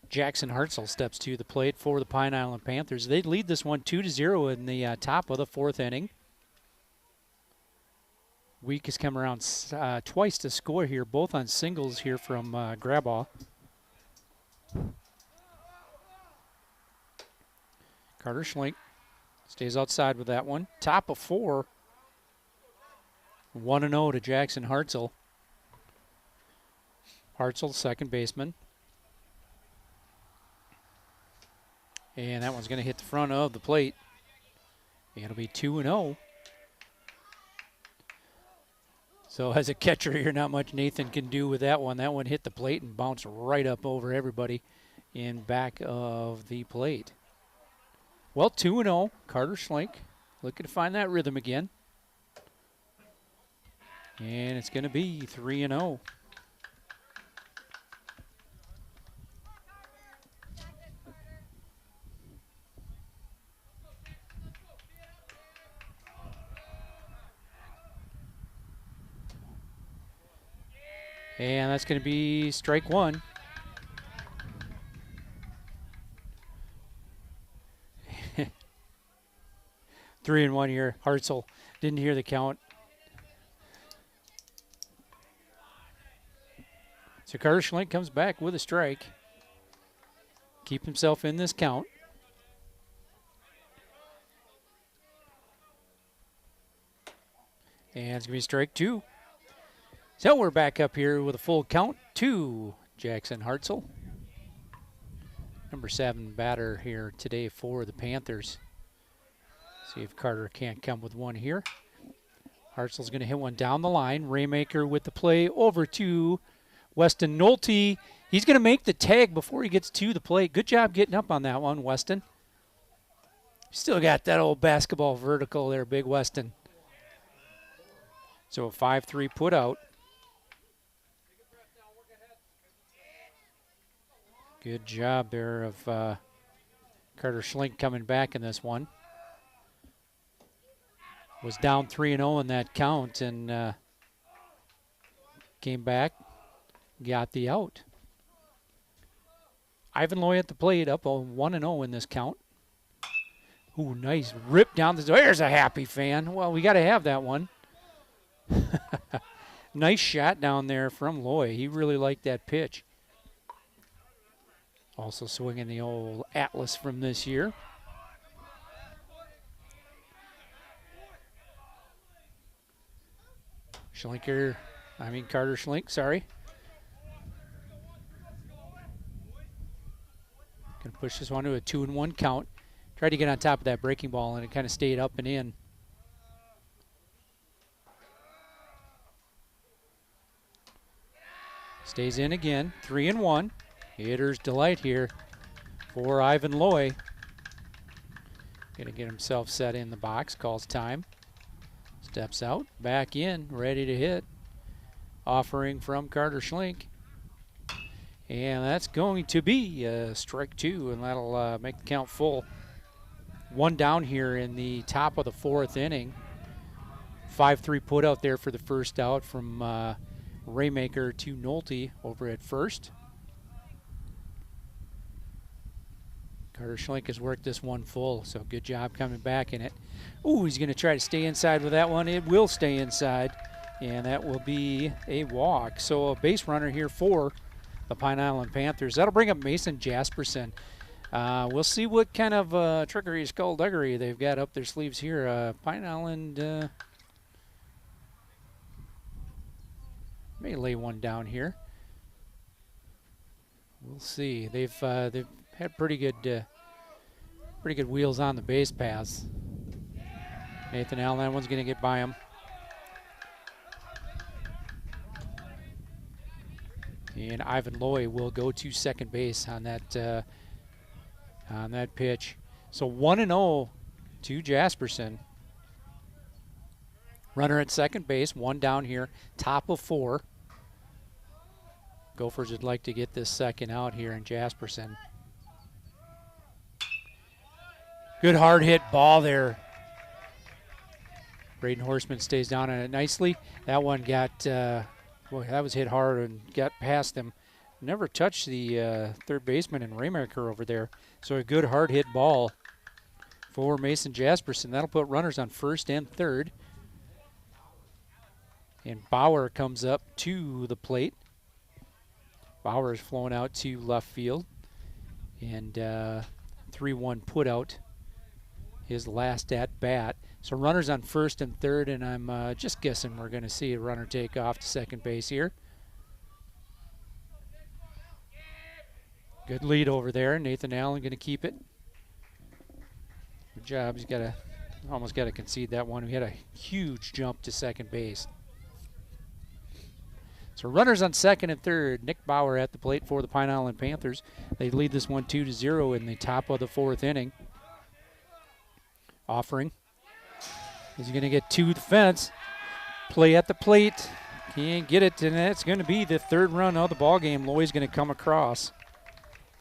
Jackson Hartzell steps to the plate for the Pine Island Panthers. They lead this one 2-0 in the top of the 4th inning. Week has come around twice to score here, both on singles here from Grabaugh. Carter Schlink stays outside with that one. Top of 4. 1-0 to Jackson Hartzell. Hartzell, second baseman. And that one's going to hit the front of the plate. It'll be 2-0. So as a catcher here, not much Nathan can do with that one. That one hit the plate and bounced right up over everybody in back of the plate. Well, 2-0. Carter Schlink looking to find that rhythm again. And it's going to be 3-0. And that's going to be strike one. Three and one here. Hartzell didn't hear the count. So Carter Schlink comes back with a strike. Keep himself in this count. And it's going to be strike two. So we're back up here with a full count to Jackson Hartzell. Number 7 batter here today for the Panthers. See if Carter can't come with one here. Hartzell's going to hit one down the line. Raymaker with the play over to Weston Nolte. He's going to make the tag before he gets to the plate. Good job getting up on that one, Weston. Still got that old basketball vertical there, Big Weston. So a 5-3 put out. Good job there of Carter Schlink coming back in this one. Was down 3-0 in that count and came back, got the out. Ivan Loy at the plate, up 1-0 in this count. Ooh, nice rip down the. There's a happy fan. Well, we got to have that one. Nice shot down there from Loy. He really liked that pitch. Also swinging the old Atlas from this year. Carter Schlink, sorry. Gonna push this one to a 2-1 count. Tried to get on top of that breaking ball and it kind of stayed up and in. Stays in again, 3-1. Hitter's delight here for Ivan Loy. Gonna get himself set in the box, calls time. Steps out, back in, ready to hit. Offering from Carter Schlink. And that's going to be strike two, and that'll make the count full. One down here in the top of the 4th inning. 5-3 put out there for the first out from Raymaker to Nolte over at first. Carter Schlink has worked this one full, so good job coming back in it. Ooh, he's going to try to stay inside with that one. It will stay inside, and that will be a walk. So a base runner here for the Pine Island Panthers. That'll bring up Mason Jasperson. We'll see what kind of trickery, skullduggery they've got up their sleeves here. Pine Island may lay one down here. We'll see. They've had pretty good wheels on the base paths. Nathan Allen, that one's going to get by him. And Ivan Loy will go to second base on that pitch. So 1-0 to Jasperson. Runner at second base, one down here, top of 4. Gophers would like to get this second out here in Jasperson. Good hard hit ball there. Braden Horseman stays down on it nicely. That one got, boy, that was hit hard and got past him. Never touched the third baseman and Raymaker over there. So a good hard hit ball for Mason Jasperson. That'll put runners on first and third. And Bauer comes up to the plate. Bauer is flown out to left field. And 3-1 put out his last at bat. So runners on first and third, and I'm just guessing we're going to see a runner take off to second base here. Good lead over there. Nathan Allen going to keep it. Good job. He's almost got to concede that one. We had a huge jump to second base. So runners on second and third. Nick Bauer at the plate for the Pine Island Panthers. They lead this one 2-0 in the top of the 4th inning. Offering. He's going to get to the fence. Play at the plate. Can't get it, and that's going to be the 3rd run of the ball game. Loy's going to come across.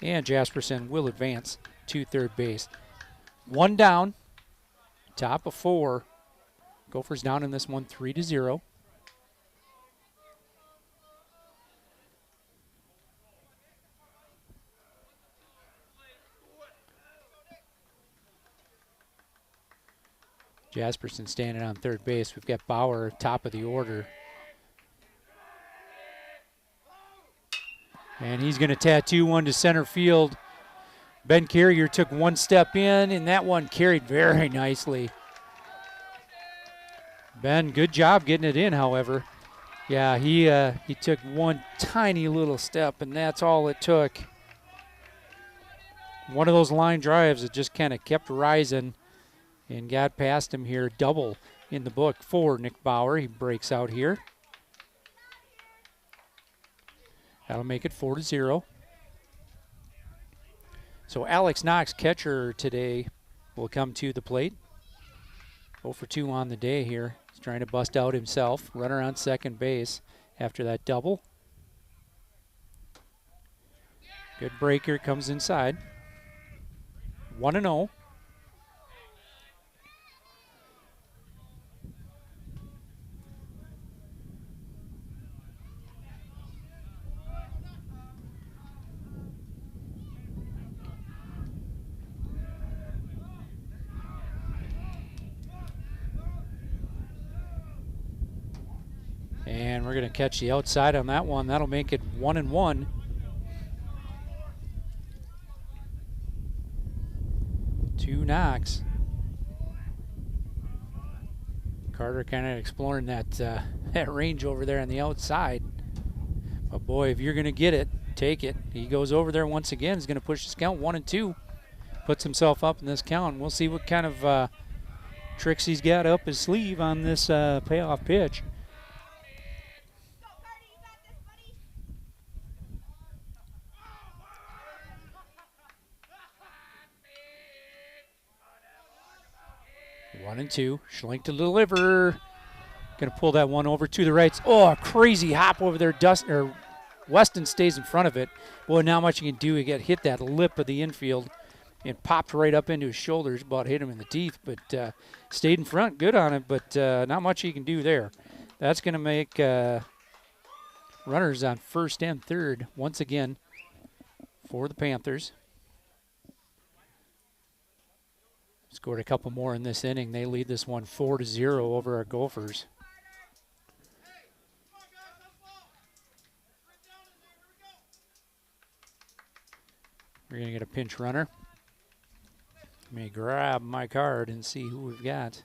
And Jasperson will advance to third base. One down. Top of 4. Gophers down in this one 3-0. Jasperson standing on third base. We've got Bauer, top of the order. And he's going to tattoo one to center field. Ben Carrier took one step in, and that one carried very nicely. Ben, good job getting it in, however. Yeah, he took one tiny little step, and that's all it took. One of those line drives that just kind of kept rising and got past him here. Double in the book for Nick Bauer. He breaks out here. That'll make it 4-0. So Alex Knox, catcher today, will come to the plate. 0 for 2 on the day here. He's trying to bust out himself. Runner on second base after that double. Good breaker, comes inside. 1-0. And we're going to catch the outside on that one. That'll make it 1-1. To Knox. Carter kind of exploring that that range over there on the outside. But boy, if you're going to get it, take it. He goes over there once again. He's going to push his count 1-2. Puts himself up in this count. We'll see what kind of tricks he's got up his sleeve on this payoff pitch. One and two. Schlink to deliver. Going to pull that one over to the right. Oh, a crazy hop over there. Weston stays in front of it. Boy, not much you can do. He got hit that lip of the infield and popped right up into his shoulders. About hit him in the teeth, but stayed in front. Good on it, but not much he can do there. That's going to make runners on first and third once again for the Panthers. Scored a couple more in this inning. They lead this one 4-0 over our Gophers. We're going to get a pinch runner. Let me grab my card and see who we've got.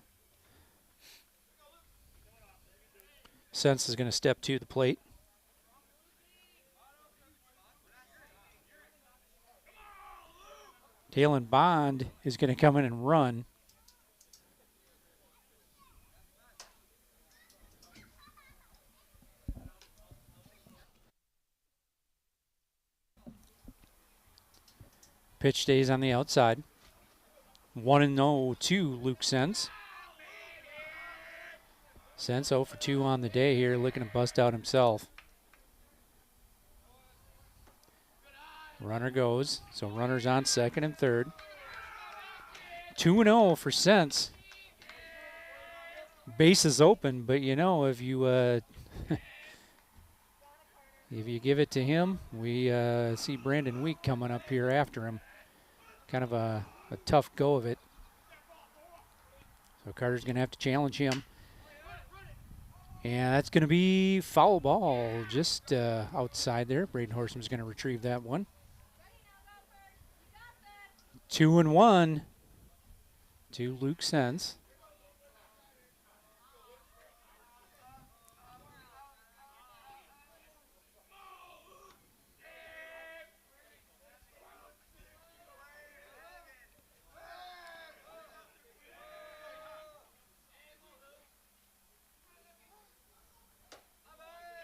Sense is going to step to the plate. Talon Bond is going to come in and run. Pitch stays on the outside. 1-0 to Luke Sense. Sense 0 for 2 on the day here, looking to bust out himself. Runner goes, so runners on second and third. 2-0 for Sense. Base is open, but you know, if you if you give it to him, we see Brandon Week coming up here after him. Kind of a tough go of it. So Carter's going to have to challenge him. And that's going to be foul ball just outside there. Braden Horshem's going to retrieve that one. 2-1 to Luke Sense.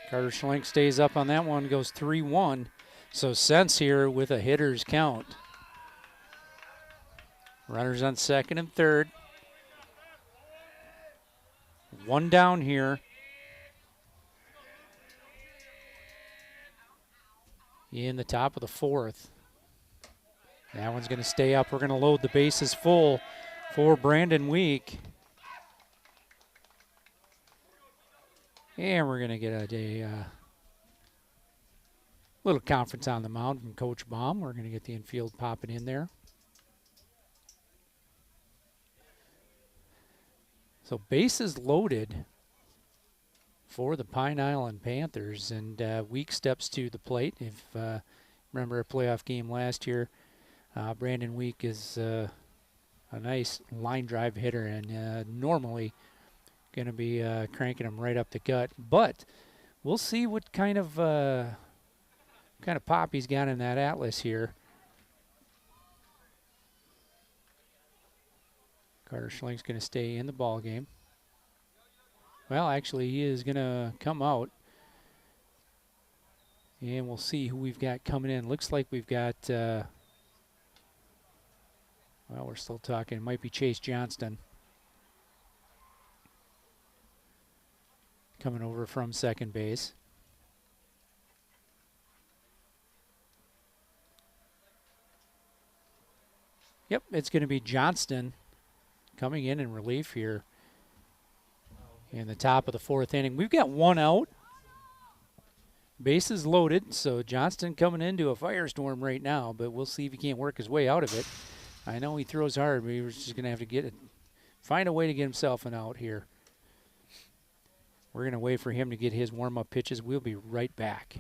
Carter Schlink stays up on that one, goes 3-1. So Sense here with a hitter's count. Runners on second and third. One down here. In the top of the fourth. That one's going to stay up. We're going to load the bases full for Brandon Week. And we're going to get a little conference on the mound from Coach Baum. We're going to get the infield popping in there. So bases loaded for the Pine Island Panthers, and Week steps to the plate. If remember a playoff game last year, Brandon Week is a nice line drive hitter, and normally going to be cranking him right up the gut. But we'll see what kind of pop he's got in that Atlas here. Carter Schling's going to stay in the ball game. Well, actually, he is going to come out. And we'll see who we've got coming in. Looks like we've got, well, we're still talking. It might be Chase Johnston coming over from second base. Yep, it's going to be Johnston coming in relief here in the top of the fourth inning. We've got one out. Bases loaded, so Johnston coming into a firestorm right now, but we'll see if he can't work his way out of it. I know he throws hard, but he's just going to have to find a way to get himself an out here. We're going to wait for him to get his warm-up pitches. We'll be right back.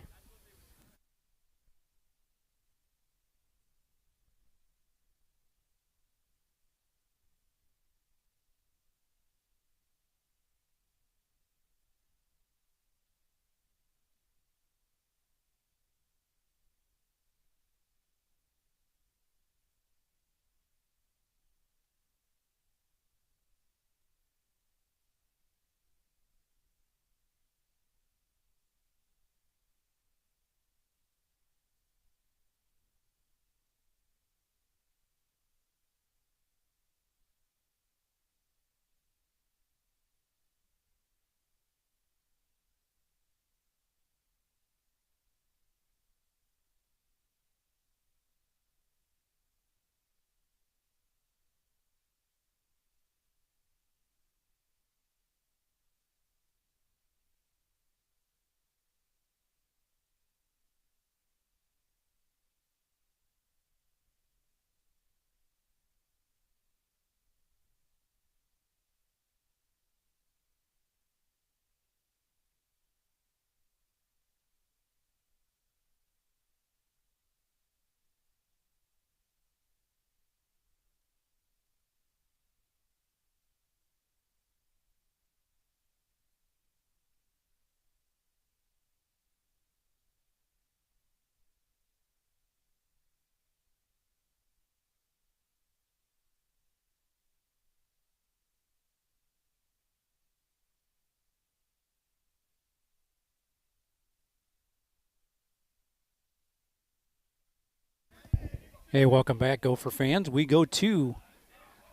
Hey, welcome back, Gopher fans. We go to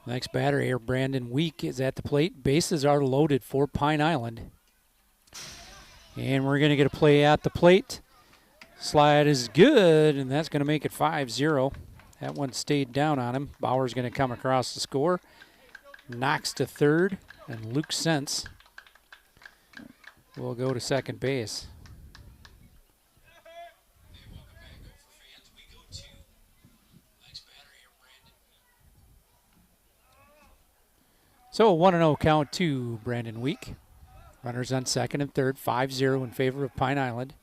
the next batter here. Brandon Week is at the plate. Bases are loaded for Pine Island. And we're going to get a play at the plate. Slide is good, and that's going to make it 5-0. That one stayed down on him. Bauer's going to come across the score. Knocks to third, and Luke Sense will go to second base. So a 1-0 count to Brandon Week. Runners on second and third, 5-0 in favor of Pine Island.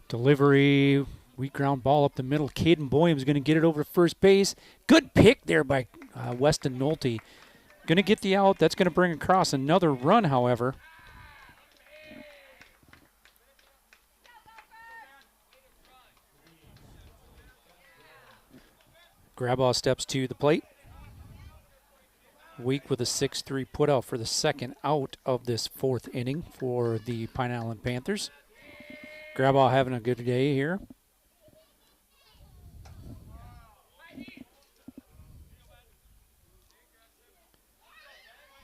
Delivery, weak ground ball up the middle. Caden Boyum's going to get it over to first base. Good pick there by Weston Nolte. Going to get the out. That's going to bring across another run, however. Graball steps to the plate. Week with a 6-3 putout for the second out of this fourth inning for the Pine Island Panthers. Graball having a good day here.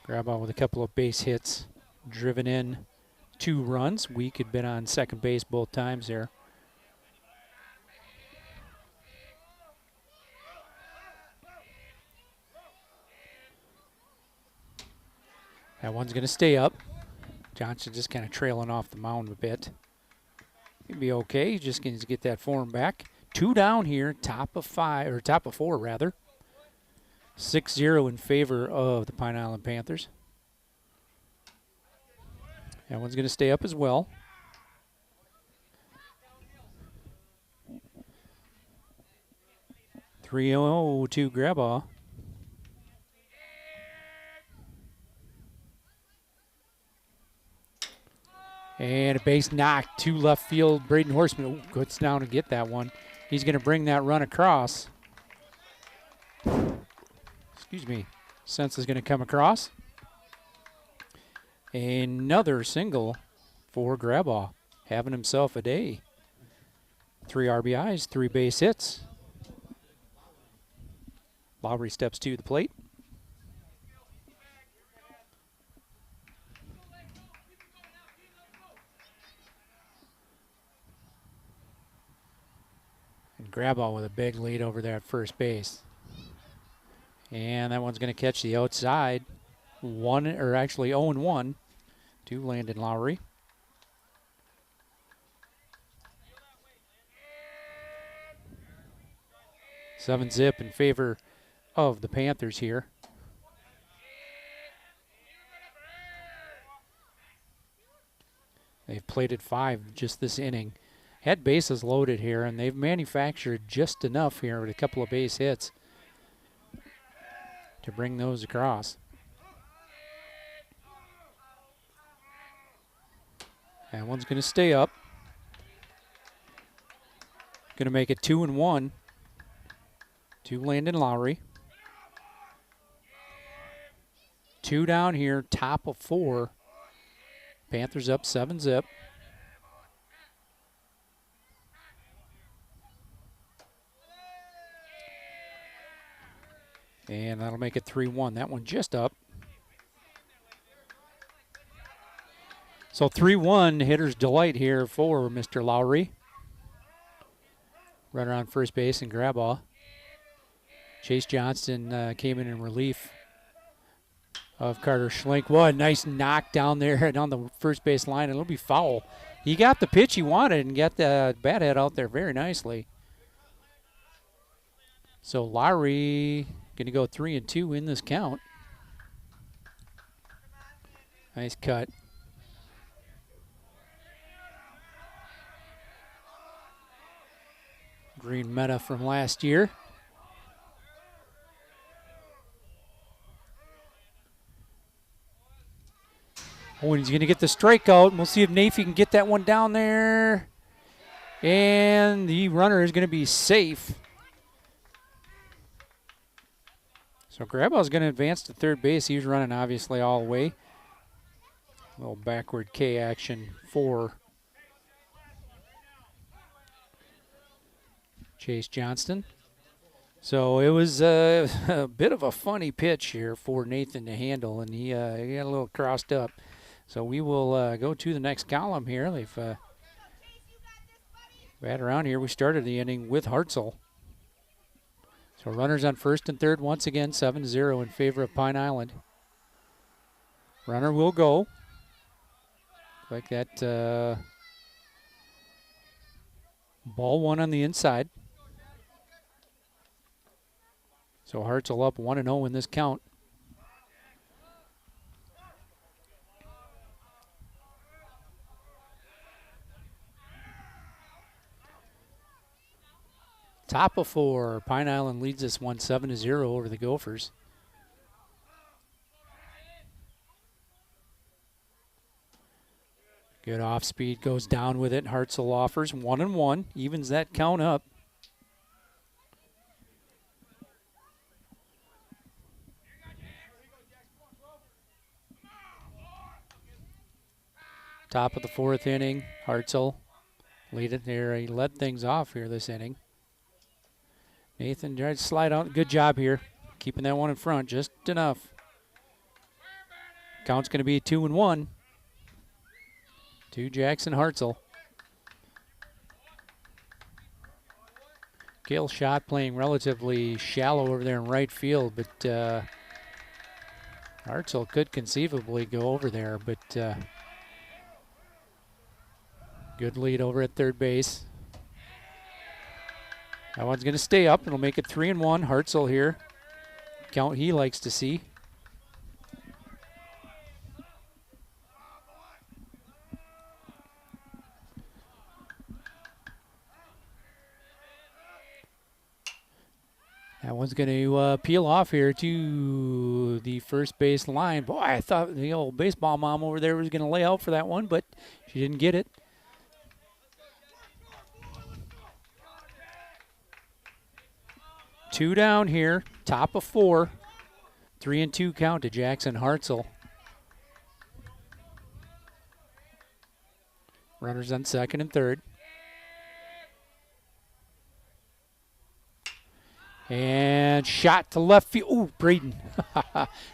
Graball with a couple of base hits, driven in 2 runs. Week had been on second base both times there. That one's going to stay up. Johnson just kind of trailing off the mound a bit. He'll be okay. He just needs to get that form back. 2 down here, top of 4 rather. 6-0 in favor of the Pine Island Panthers. That one's going to stay up as well. (3-0) to Grabaugh. And a base knock to left field. Braden Horseman gets down to get that one. He's going to bring that run across. Excuse me. Sense is going to come across. Another single for Grabaugh. Having himself a day. 3 RBIs, 3 base hits. Lowry steps to the plate. And Grabaugh with a big lead over there at first base. And that one's going to catch the outside. 0-1 to Landon Lowry. Seven zip in favor of the Panthers here. They've plated 5 just this inning. Had bases loaded here, and they've manufactured just enough here with a couple of base hits to bring those across. That one's going to stay up. Going to make it 2-1 to Landon Lowry. 2 down here, top of 4. Panthers up 7 zip. And that'll make it 3-1. That one just up. So 3-1, hitter's delight here for Mr. Lowry. Runner on first base and Grabaugh. Chase Johnston came in relief of Carter Schlink. What a nice knock down there and on the first base line. It'll be foul. He got the pitch he wanted and got the bat head out there very nicely. So Lowry going to go 3-2 in this count. Nice cut. Green meta from last year. Oh, and he's going to get the strikeout. And we'll see if Nafee can get that one down there. And the runner is going to be safe. So Grabaugh's going to advance to third base. He was running obviously all the way. A little backward K action for Chase Johnston. So it was a bit of a funny pitch here for Nathan to handle, and he got a little crossed up. So we will go to the next column here. They've bat around here. We started the inning with Hartzell. So runners on first and third once again, 7-0 in favor of Pine Island. Runner will go. Like that ball one on the inside. So Hartzell up 1-0 in this count. Top of 4. Pine Island leads this one 7-0 over the Gophers. Good off speed, goes down with it. Hartzell offers 1-1, evens that count up. Top of the 4th inning, Hartzell lead it there. He led things off here this inning. Nathan tried to slide out. Good job here, keeping that one in front just enough. Count's going to be 2-1 to Jackson Hartzell. Gale shot playing relatively shallow over there in right field, but Hartzell could conceivably go over there, but good lead over at third base. That one's going to stay up. It'll make it 3-1. Hartzell here count he likes to see. That one's going to peel off here to the first base line. Boy, I thought the old baseball mom over there was going to lay out for that one, but she didn't get it. Two down here, top of 4. 3-2 count to Jackson Hartzell. Runners on second and third. And shot to left field. Ooh, Braden.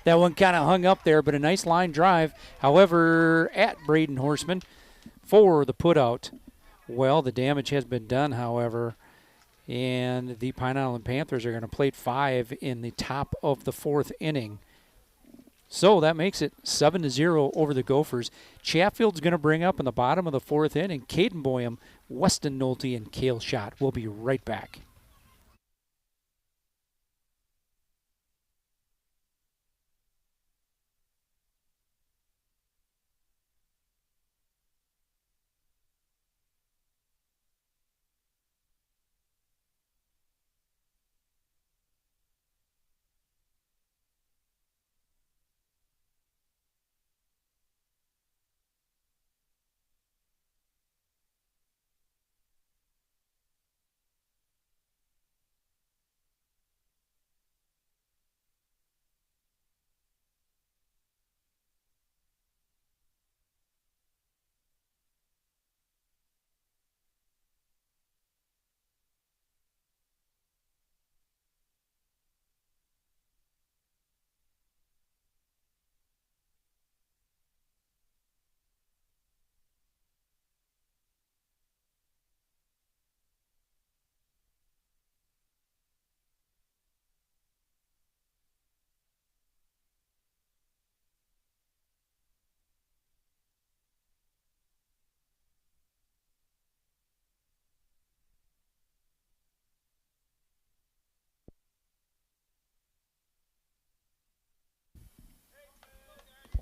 That one kind of hung up there, but a nice line drive. However, at Braden Horseman for the putout. Well, the damage has been done, however, and the Pine Island Panthers are going to plate 5 in the top of the 4th inning. So that makes it 7-0 over the Gophers. Chatfield's going to bring up in the bottom of the 4th inning Caden Boyum, Weston Nolte, and Cale Schott. We'll be right back.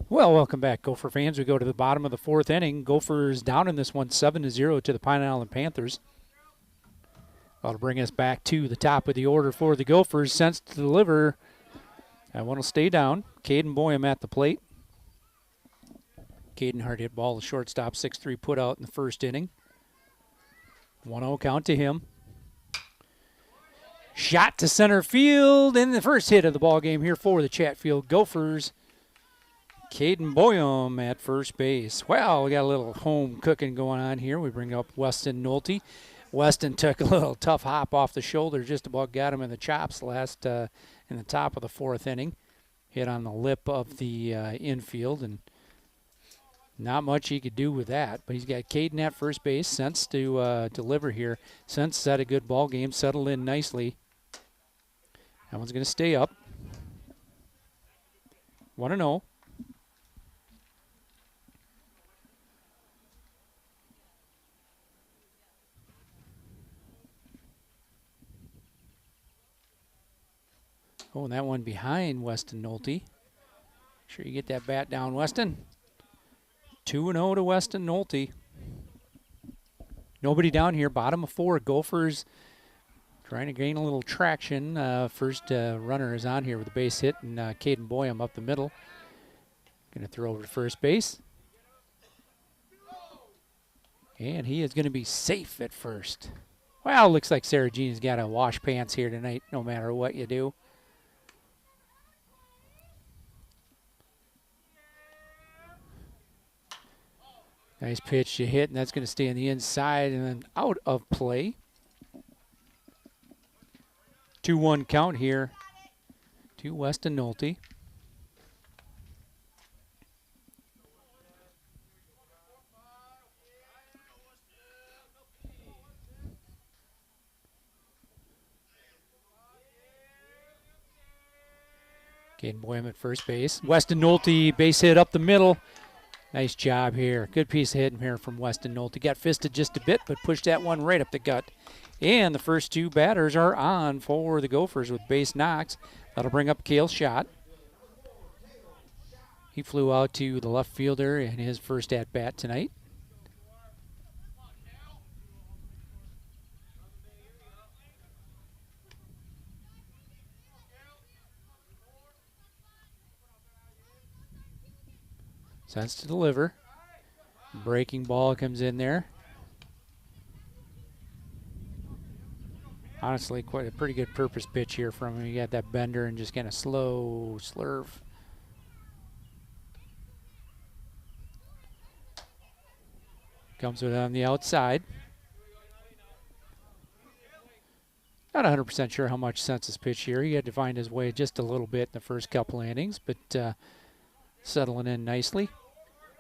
Well, welcome back, Gopher fans. We go to the bottom of the 4th inning. Gophers down in this one 7-0 to the Pine Island Panthers. That'll bring us back to the top of the order for the Gophers. Sends to deliver. That one will stay down. Caden Boyum at the plate. Caden hard hit ball, the shortstop, 6-3 put out in the 1st inning. 1-0 count to him. Shot to center field in the first hit of the ball game here for the Chatfield Gophers. Caden Boyum at first base. Well, we got a little home cooking going on here. We bring up Weston Nolte. Weston took a little tough hop off the shoulder, just about got him in the chops last in the top of the 4th inning. Hit on the lip of the infield, and not much he could do with that. But he's got Caden at first base. Sense to deliver here. Sense had a good ball game, settled in nicely. That one's going to stay up. 1-0. Oh, and that one behind Weston Nolte. Make sure you get that bat down, Weston. 2-0 to Weston Nolte. Nobody down here, bottom of 4. Gophers trying to gain a little traction. First runner is on here with a base hit, and Caden Boyum up the middle. Going to throw over to first base. And he is going to be safe at first. Well, looks like Sarah Jean's got to wash pants here tonight, no matter what you do. Nice pitch to hit, and that's going to stay on the inside and then out of play. 2-1 count here to Weston Nolte. Caden Boyum at first base. Weston Nolte, base hit up the middle. Nice job here. Good piece of hitting here from Weston Nolte. Got fisted just a bit, but pushed that one right up the gut And the first two batters are on for the Gophers with base knocks. That'll bring up Cale's shot. He flew out to the left fielder in his first at-bat tonight. Sends to deliver. Breaking ball comes in there. Honestly, quite a pretty good purpose pitch here from him. You got that bender and just kind of slow slurve. Comes with it on the outside. Not 100% sure how much sense this pitch here. He had to find his way just a little bit in the first couple innings, but settling in nicely.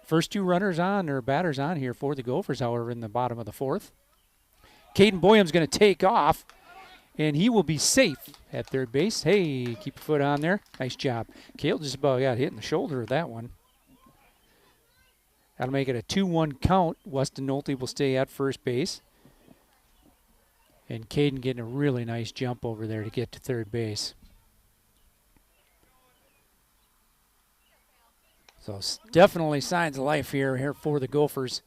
First two runners on, or batters on here for the Gophers, however, in the bottom of the fourth. Caden Boyum's going to take off, and he will be safe at third base. Hey, keep your foot on there. Nice job. Cale just about got hit in the shoulder with that one. That'll make it a 2-1 count. Weston Nolte will stay at first base. And Caden getting a really nice jump over there to get to third base. So definitely signs of life here for the Gophers.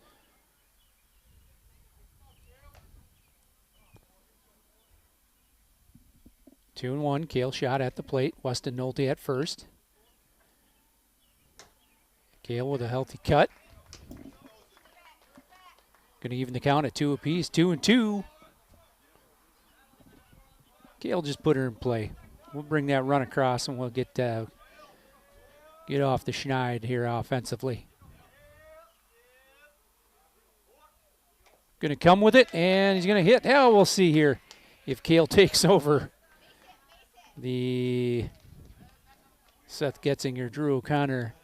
Two and one. Cale shot at the plate. Weston Nolte at first. Cale with a healthy cut. Going to even the count at 2 apiece. 2-2. Cale just put her in play. We'll bring that run across and we'll get off the schneid here offensively. Going to come with it, and he's going to hit. Hell, we'll see here if Cale takes over the Seth Getzinger, Drew O'Connor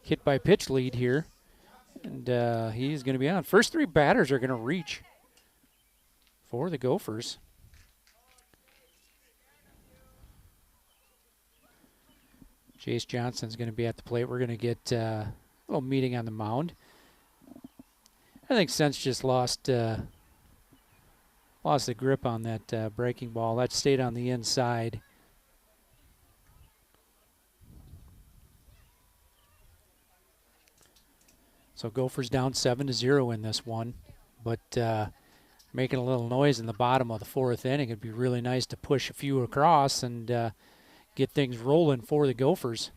hit by pitch lead here. And he's going to be on. First three batters are going to reach for the Gophers. Chase Johnson's going to be at the plate. We're going to get a little meeting on the mound. I think Sense just lost the grip on that breaking ball. That stayed on the inside. So Gophers down 7-0 in this one, but making a little noise in the bottom of the fourth inning. It'd be really nice to push a few across and get things rolling for the Gophers.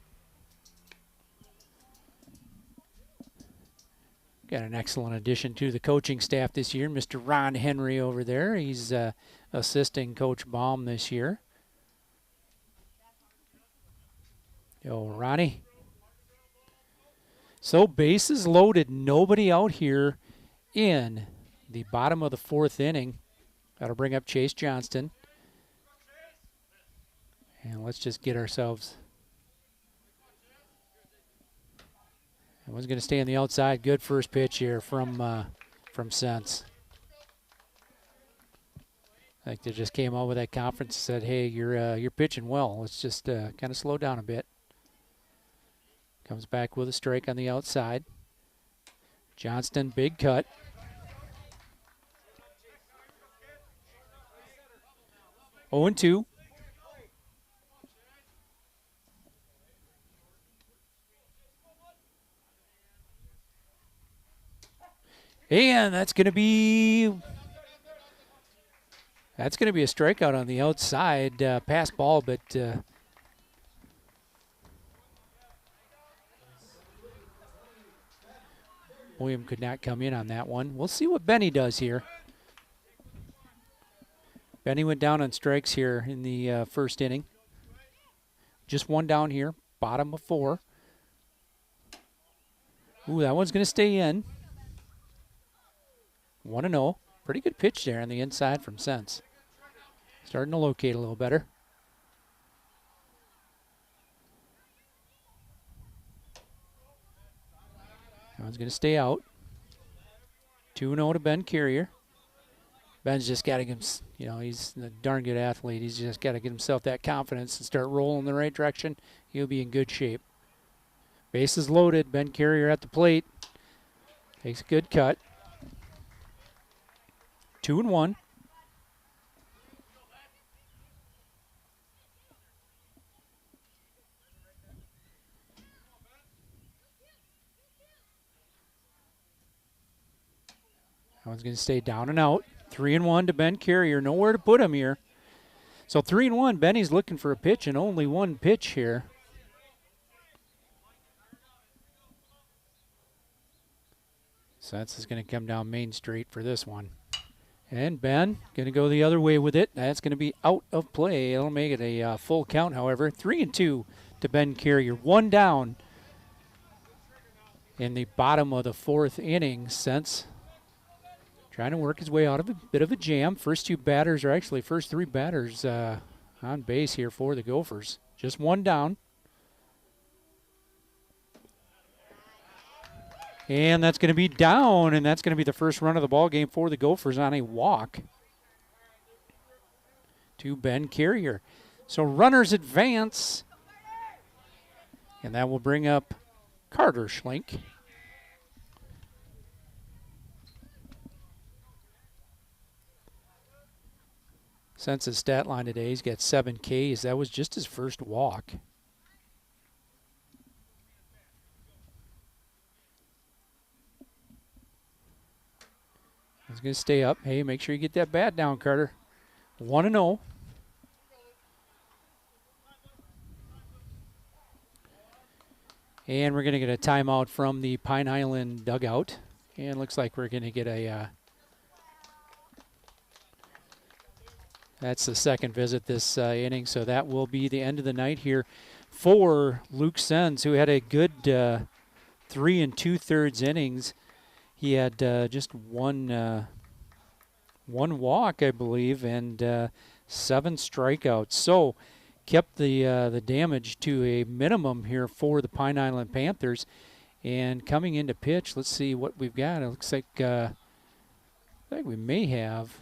Got an excellent addition to the coaching staff this year, Mr. Ron Henry over there. He's assisting Coach Baum this year. Yo, Ronnie. So bases loaded, nobody out here in the bottom of the fourth inning. That'll bring up Chase Johnston. And let's just get ourselves. That one's going to stay on the outside. Good first pitch here from Sense. I think they just came out with that conference and said, "Hey, you're pitching well. Let's just kind of slow down a bit." Comes back with a strike on the outside. Johnston, big cut. Oh and 2. And that's going to be a strikeout on the outside. Pass ball, but William could not come in on that one. We'll see what Benny does here. Benny went down on strikes here in the first inning. Just one down here, bottom of 4. Ooh, that one's going to stay in. 1-0. Pretty good pitch there on the inside from Sense. Starting to locate a little better. That one's going to stay out. 2-0 to Ben Carrier. Ben's just got to get him, he's a darn good athlete. He's just got to get himself that confidence and start rolling in the right direction. He'll be in good shape. Bases loaded. Ben Carrier at the plate. Takes a good cut. 2-1. That one's going to stay down and out. 3-1 to Ben Carrier. Nowhere to put him here. So 3-1. Benny's looking for a pitch and only one pitch here. Sens is going to come down Main Street for this one. And Ben going to go the other way with it. That's going to be out of play. It'll make it a full count, however. 3-2 to Ben Carrier. One down in the bottom of the fourth inning. Sens trying to work his way out of a bit of a jam. First three batters on base here for the Gophers. Just one down. And that's going to be down, and that's going to be the first run of the ball game for the Gophers on a walk to Ben Carrier. So runners advance, and that will bring up Carter Schlink. Since his stat line today, he's got 7 Ks. That was just his first walk. He's going to stay up. Hey, make sure you get that bat down, Carter. 1-0. And we're going to get a timeout from the Pine Island dugout. And looks like we're going to get a... that's the second visit this inning, so that will be the end of the night here for Luke Sens, who had a good 3 2/3 innings. He had just one walk, I believe, and 7 strikeouts. So kept the damage to a minimum here for the Pine Island Panthers. And coming into pitch, let's see what we've got. It looks like I think we may have.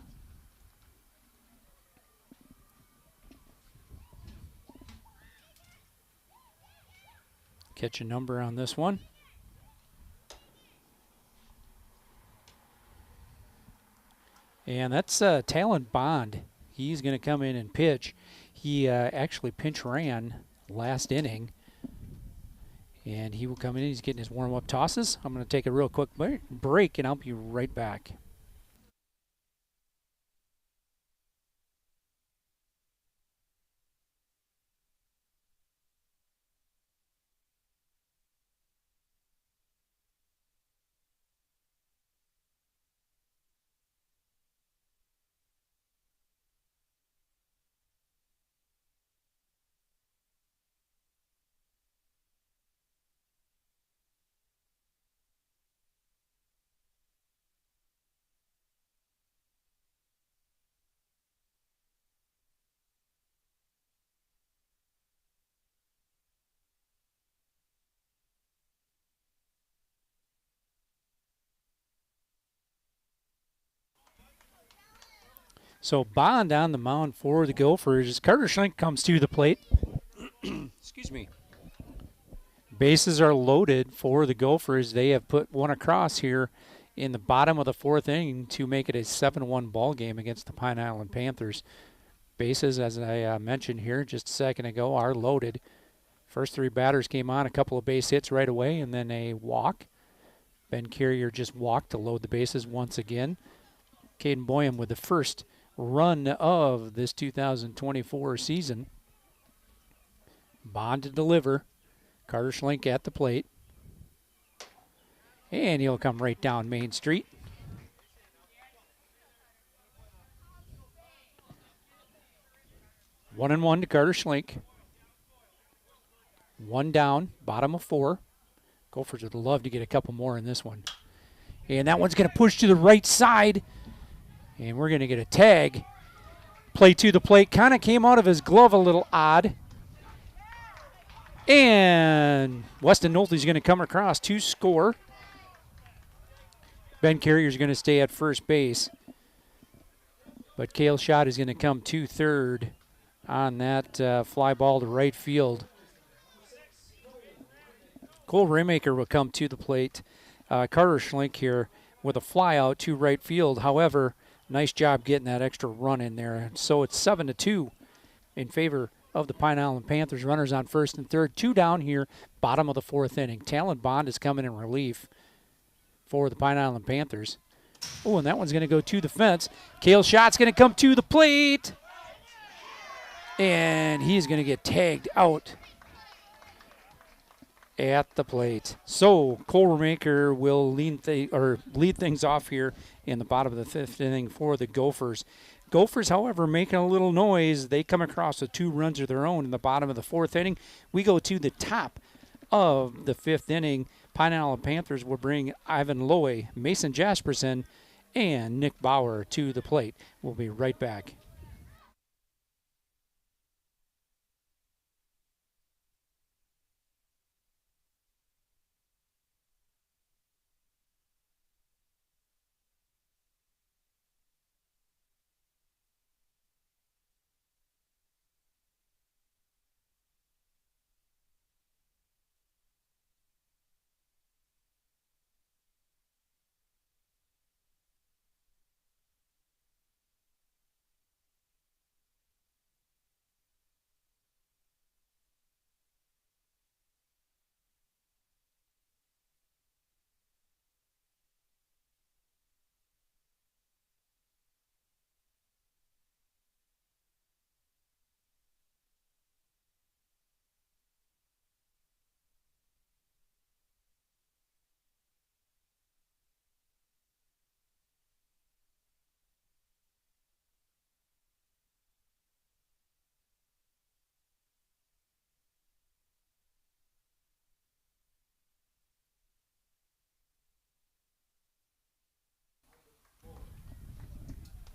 Catch a number on this one. And that's Talon Bond. He's going to come in and pitch. He actually pinch ran last inning. And he will come in. He's getting his warm-up tosses. I'm going to take a real quick break, and I'll be right back. So Bond on the mound for the Gophers. Carter Schlink comes to the plate. Excuse me. Bases are loaded for the Gophers. They have put one across here in the bottom of the fourth inning to make it a 7-1 ball game against the Pine Island Panthers. Bases, as I mentioned here just a second ago, are loaded. First 3 batters came on, a couple of base hits right away, and then a walk. Ben Carrier just walked to load the bases once again. Caden Boyum with the first run of this 2024 season. Bond to deliver. Carter Schlink at the plate. And he'll come right down Main Street. One and one to Carter Schlink. One down, bottom of 4. Gophers would love to get a couple more in this one. And that one's going to push to the right side. And we're going to get a tag. Play to the plate. Kind of came out of his glove a little odd. And Weston Nolte's going to come across to score. Ben Carrier's going to stay at first base. But Cale Schott is going to come to third on that fly ball to right field. Cole Raymaker will come to the plate. Carter Schlink here with a fly out to right field. However, nice job getting that extra run in there. So it's 7-2 in favor of the Pine Island Panthers. Runners on first and third. 2 down here, bottom of the 4th inning. Talon Bond is coming in relief for the Pine Island Panthers. Oh, and that one's going to go to the fence. Kale's shot's going to come to the plate. And he's going to get tagged out at the plate. So Cole Remaker will lead things off here in the bottom of the 5th inning for the Gophers. Gophers, however, making a little noise. They come across with 2 runs of their own in the bottom of the 4th inning. We go to the top of the 5th inning. Pine Island Panthers will bring Ivan Lowy, Mason Jasperson, and Nick Bauer to the plate. We'll be right back.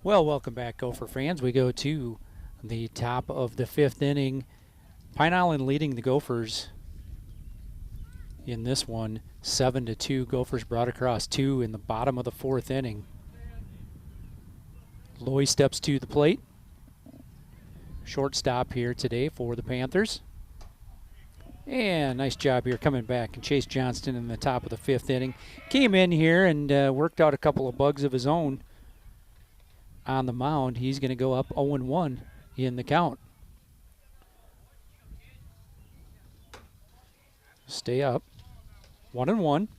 Well, welcome back, Gopher fans. We go to the top of the 5th inning. Pine Island leading the Gophers in this one, 7-2. Gophers brought across 2 in the bottom of the 4th inning. Lowy steps to the plate. Shortstop here today for the Panthers. And nice job here coming back. And Chase Johnston in the top of the 5th inning. Came in here and worked out a couple of bugs of his own on the mound. He's going to go up 0-1 in the count. Stay up. 1-1.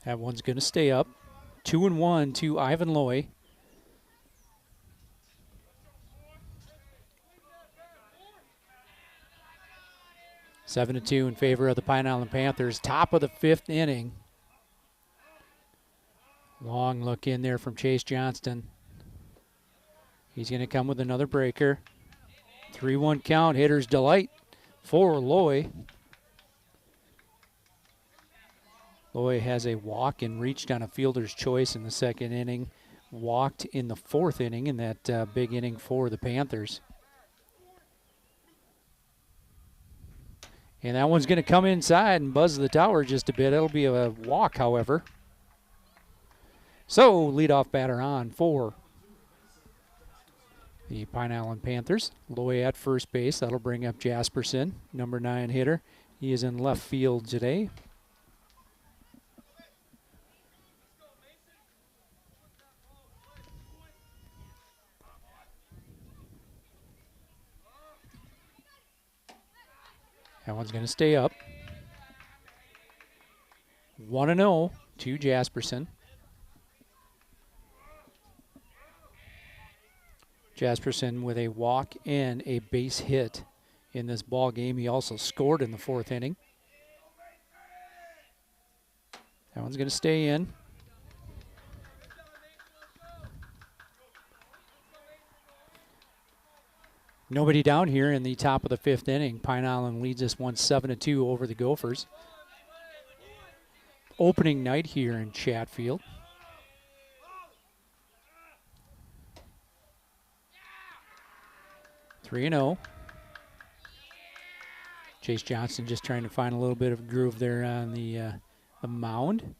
That one's going to stay up. 2-1 to Ivan Lowy. Seven to 2 in favor of the Pine Island Panthers. Top of the 5th inning. Long look in there from Chase Johnston. He's going to come with another breaker. 3-1 count. Hitter's delight for Lowy. Lowy has a walk and reached on a fielder's choice in the 2nd inning. Walked in the 4th inning in that big inning for the Panthers. And that one's going to come inside and buzz the tower just a bit. It'll be a walk, however. So, leadoff batter on for the Pine Island Panthers. Lowy at first base. That'll bring up Jasperson, number 9 hitter. He is in left field today. That one's going to stay up. 1-0 to Jasperson. Jasperson with a walk and a base hit in this ball game. He also scored in the 4th inning. That one's going to stay in. Nobody down here in the top of the 5th inning. Pine Island leads this one 7-2 over the Gophers. Opening night here in Chatfield. Three and 0. Chase Johnston just trying to find a little bit of groove there on the mound.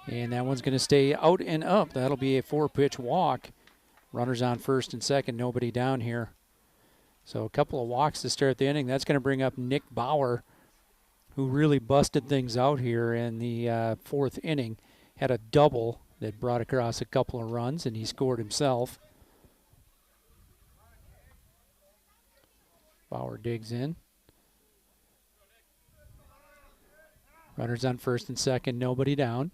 And that one's going to stay out and up. That'll be a 4-pitch walk. Runners on first and second, nobody down here So a couple of walks to start the inning. That's going to bring up Nick Bauer, who really busted things out here in the fourth inning. Had a double that brought across a couple of runs, and he scored himself. Bauer digs in. Runners on first and second, nobody down.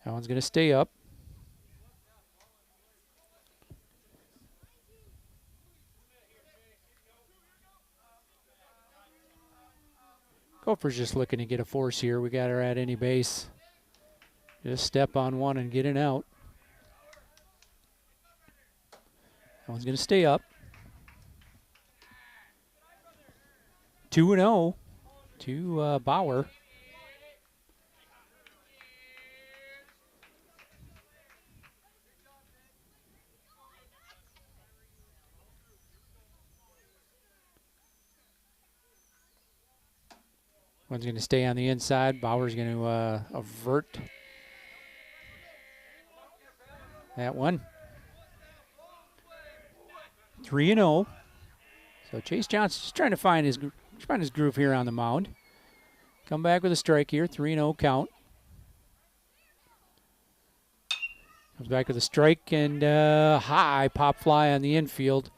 That one's going to stay up. Gopher's just looking to get a force here. We got her at any base. Just step on one and get it out. That one's going to stay up. 2-0 to Bauer. One's going to stay on the inside. Bauer's going to avert that one. 3-0. So Chase Johnson's trying to find his groove here on the mound. Come back with a strike here. 3-0 count. Comes back with a strike and high pop fly on the infield.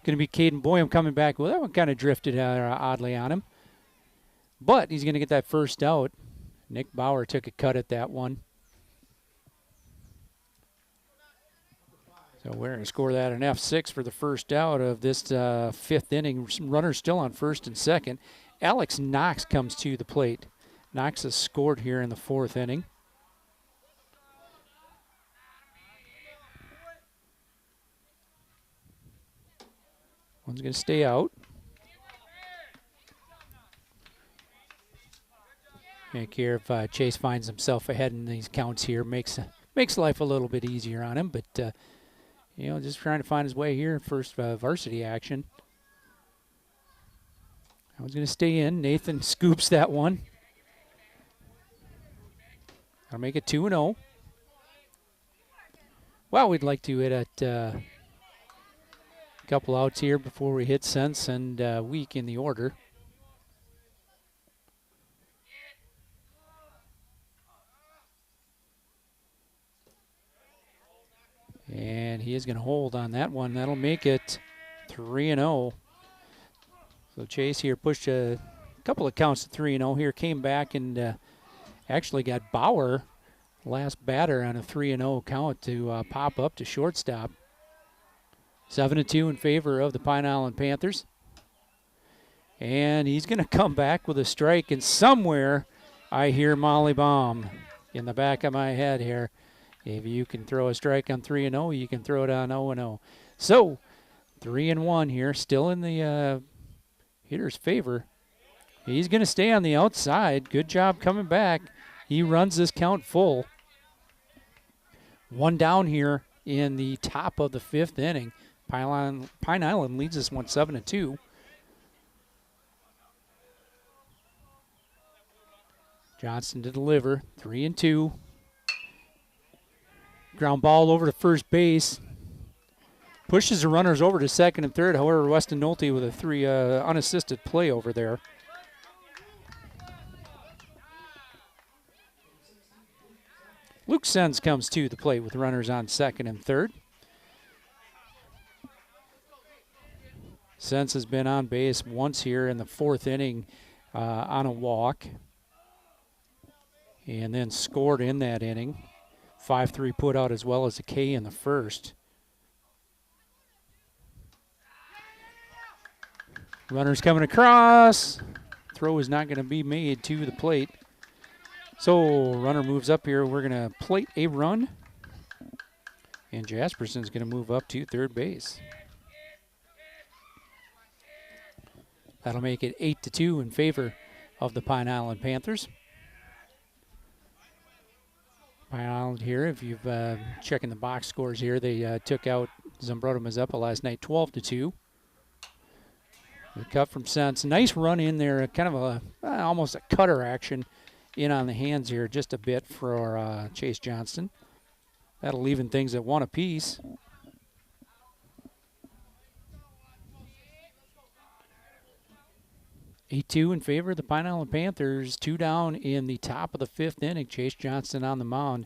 Going to be Caden Boyum coming back. Well, that one kind of drifted oddly on him. But he's going to get that first out. Nick Bauer took a cut at that one. So we're going to score that an F6 for the first out of this fifth inning. Runners still on first and second. Alex Knox comes to the plate. Knox has scored here in the fourth inning. One's going to stay out. Make here if Chase finds himself ahead in these counts here, makes life a little bit easier on him. But just trying to find his way here. First varsity action. I was going to stay in. Nathan scoops that one. I'll make it 2-0. Well, we'd like to hit at a couple outs here before we hit Sense and Week in the order. And he is going to hold on that one. That'll make it 3-0. So Chase here pushed a couple of counts to 3-0 here. Came back and actually got Bauer, last batter, on a 3-0 count to pop up to shortstop. 7-2 in favor of the Pine Island Panthers. And he's going to come back with a strike. And somewhere I hear Molly Baum in the back of my head here. If you can throw a strike on 3-0, you can throw it on 0-0. So 3-1 here, still in the hitter's favor. He's going to stay on the outside. Good job coming back. He runs this count full. One down here in the top of the fifth inning. Pine Island leads this one 7-2. Johnson to deliver. 3-2. Ground ball over to first base. Pushes the runners over to second and third. However, Weston Nolte with a 3 unassisted play over there. Luke Sens comes to the plate with runners on second and third. Sens has been on base once here in the fourth inning on a walk. And then scored in that inning. 5-3 put out as well as a K in the first. Runners coming across. Throw is not going to be made to the plate. So runner moves up here. We're going to plate a run. And Jasperson's going to move up to third base. That'll make it 8-2 in favor of the Pine Island Panthers. Pine Island here, if you've checking the box scores here, they took out Zumbrota Mazeppa last night, 12-2. The cut from Sense. Nice run in there, kind of almost a cutter action in on the hands here, just a bit for Chase Johnston. That'll even things at 1 apiece. 8-2 in favor of the Pine Island Panthers. 2 down in the top of the 5th inning. Chase Johnston on the mound.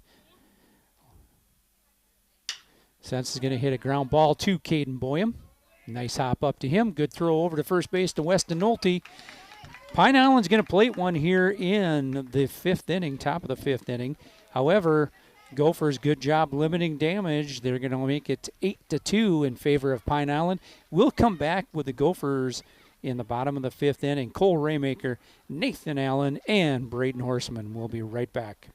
Sense is going to hit a ground ball to Caden Boyum. Nice hop up to him. Good throw over to first base to Weston Nolte. Pine Island's going to plate one here in the 5th inning, top of the 5th inning. However, Gophers, good job limiting damage. They're going to make it 8-2 in favor of Pine Island. We'll come back with the Gophers in the bottom of the 5th inning. Cole Raymaker, Nathan Allen, and Braden Horseman. We'll be right back.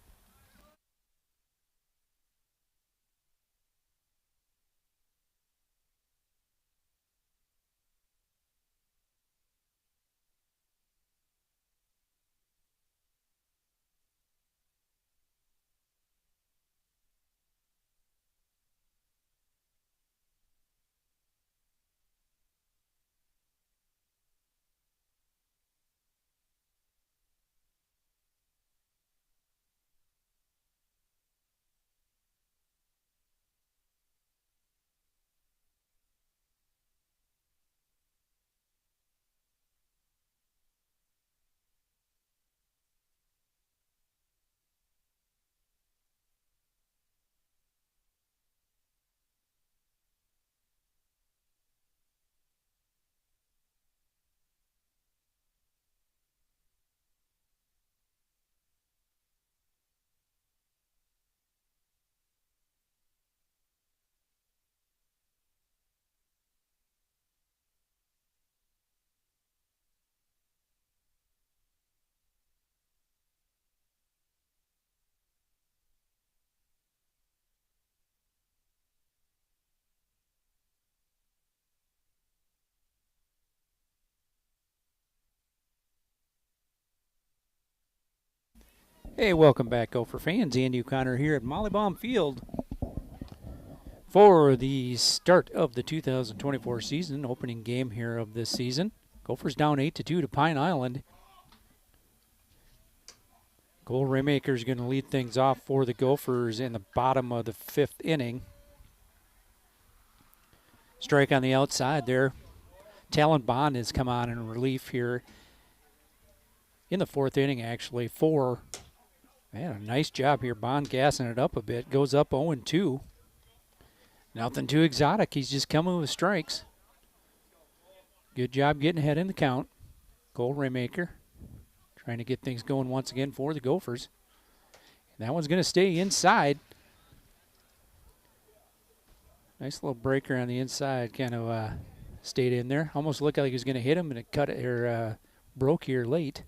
Hey, welcome back, Gopher fans. Andy O'Connor here at Mollybaum Field for the start of the 2024 season, opening game here of this season. Gophers down 8-2 to Pine Island. Cole Raymaker is going to lead things off for the Gophers in the bottom of the 5th inning. Strike on the outside there. Talon Bond has come on in relief here in the 4th inning, actually, Man, a nice job here. Bond gassing it up a bit. Goes up 0-2. Nothing too exotic. He's just coming with strikes. Good job getting ahead in the count. Cole Raymaker trying to get things going once again for the Gophers. And that one's going to stay inside. Nice little breaker on the inside. Kind of stayed in there. Almost looked like he was going to hit him, and it cut it or broke here late.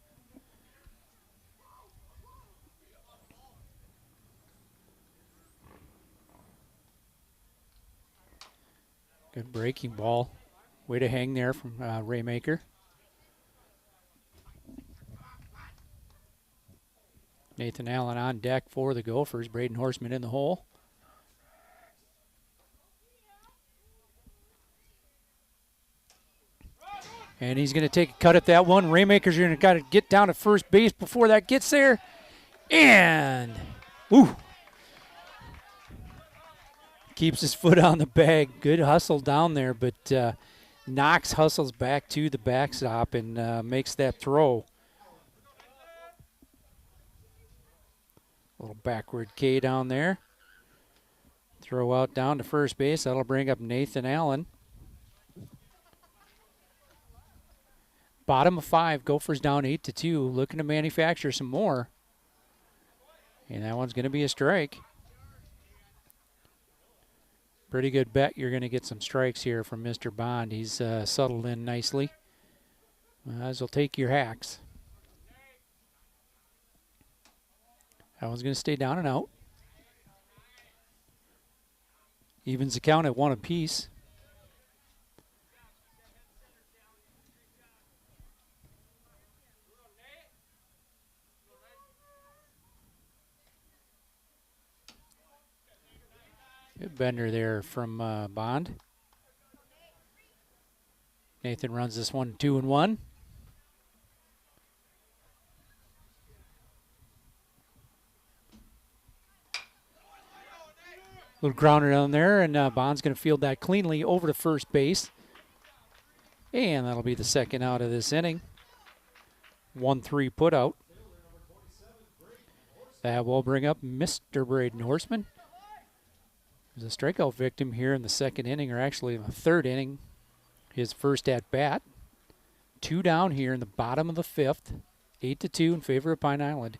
Good breaking ball. Way to hang there from Raymaker. Nathan Allen on deck for the Gophers. Braden Horseman in the hole. And he's going to take a cut at that one. Raymaker's going to got to get down to first base before that gets there. And, woo. Keeps his foot on the bag. Good hustle down there, but Knox hustles back to the backstop and makes that throw. A little backward K down there. Throw out down to first base. That'll bring up Nathan Allen. Bottom of 5, Gophers down 8-2. Looking to manufacture some more. And that one's going to be a strike. Pretty good bet you're going to get some strikes here from Mr. Bond. He's settled in nicely. As will take your hacks. That one's going to stay down and out. Evens the count at 1 apiece. Good bender there from Bond. Nathan runs this one 2-1. Little grounder down there, and Bond's going to field that cleanly over to first base. And that'll be the second out of this inning. 1-3 put out. That will bring up Mr. Braden Horseman. He's a strikeout victim here in the second inning, or actually in the third inning. His first at bat. 2 down here in the bottom of the fifth. 8-2 in favor of Pine Island.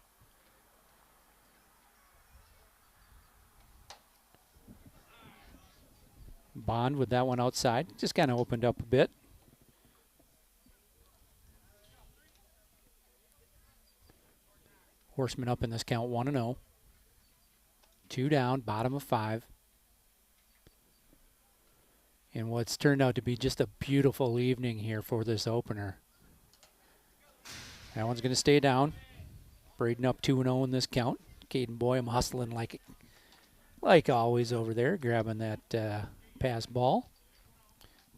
Bond with that one outside. Just kind of opened up a bit. Horseman up in this count 1-0. 2 down, bottom of 5. And what's turned out to be just a beautiful evening here for this opener. That one's going to stay down. Braden up 2-0 in this count. Caden Boyum hustling like always over there, grabbing that pass ball.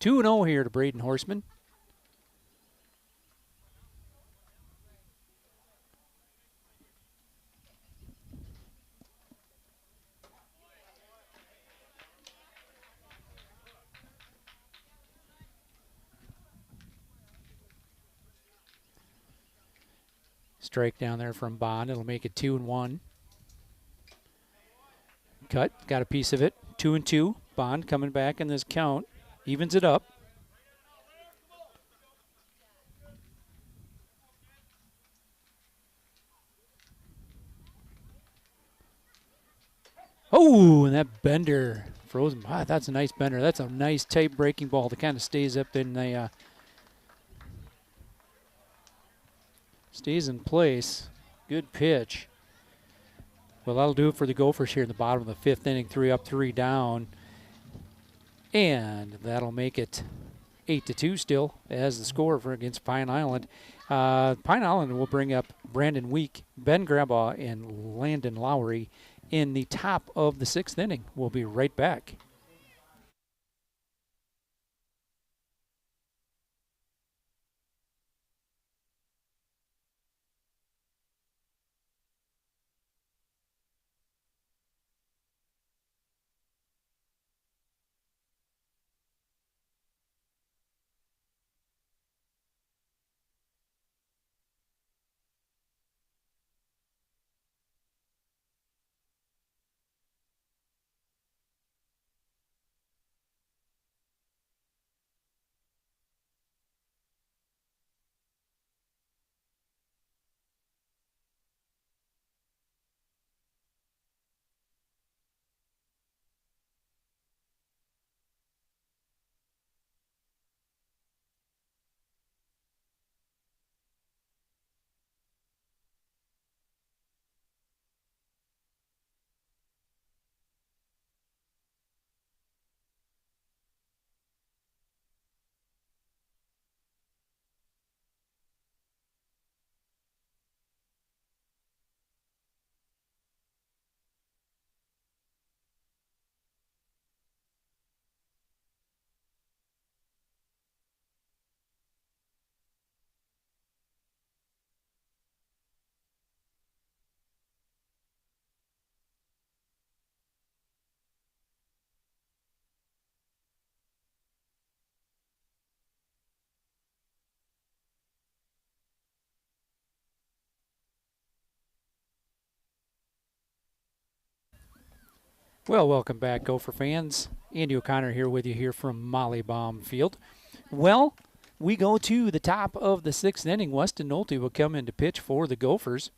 2-0 here to Braden Horseman. Strike down there from Bond. It'll make it 2-1. Cut, got a piece of it. 2-2. Bond coming back in this count. Evens it up. Oh, and that bender frozen. Ah, that's a nice bender. That's a nice tight breaking ball that kind of stays up in the stays in place. Good pitch. Well, that'll do it for the Gophers here in the bottom of the fifth inning. 3 up, 3 down. And that'll make it 8-2 still as the score for against Pine Island. Pine Island will bring up Brandon Week, Ben Grabaugh, and Landon Lowry in the top of the 6th inning. We'll be right back. Well, welcome back, Gopher fans. Andy O'Connor here with you here from Molly Baum Field. Well, we go to the top of the 6th inning. Weston Nolte will come in to pitch for the Gophers.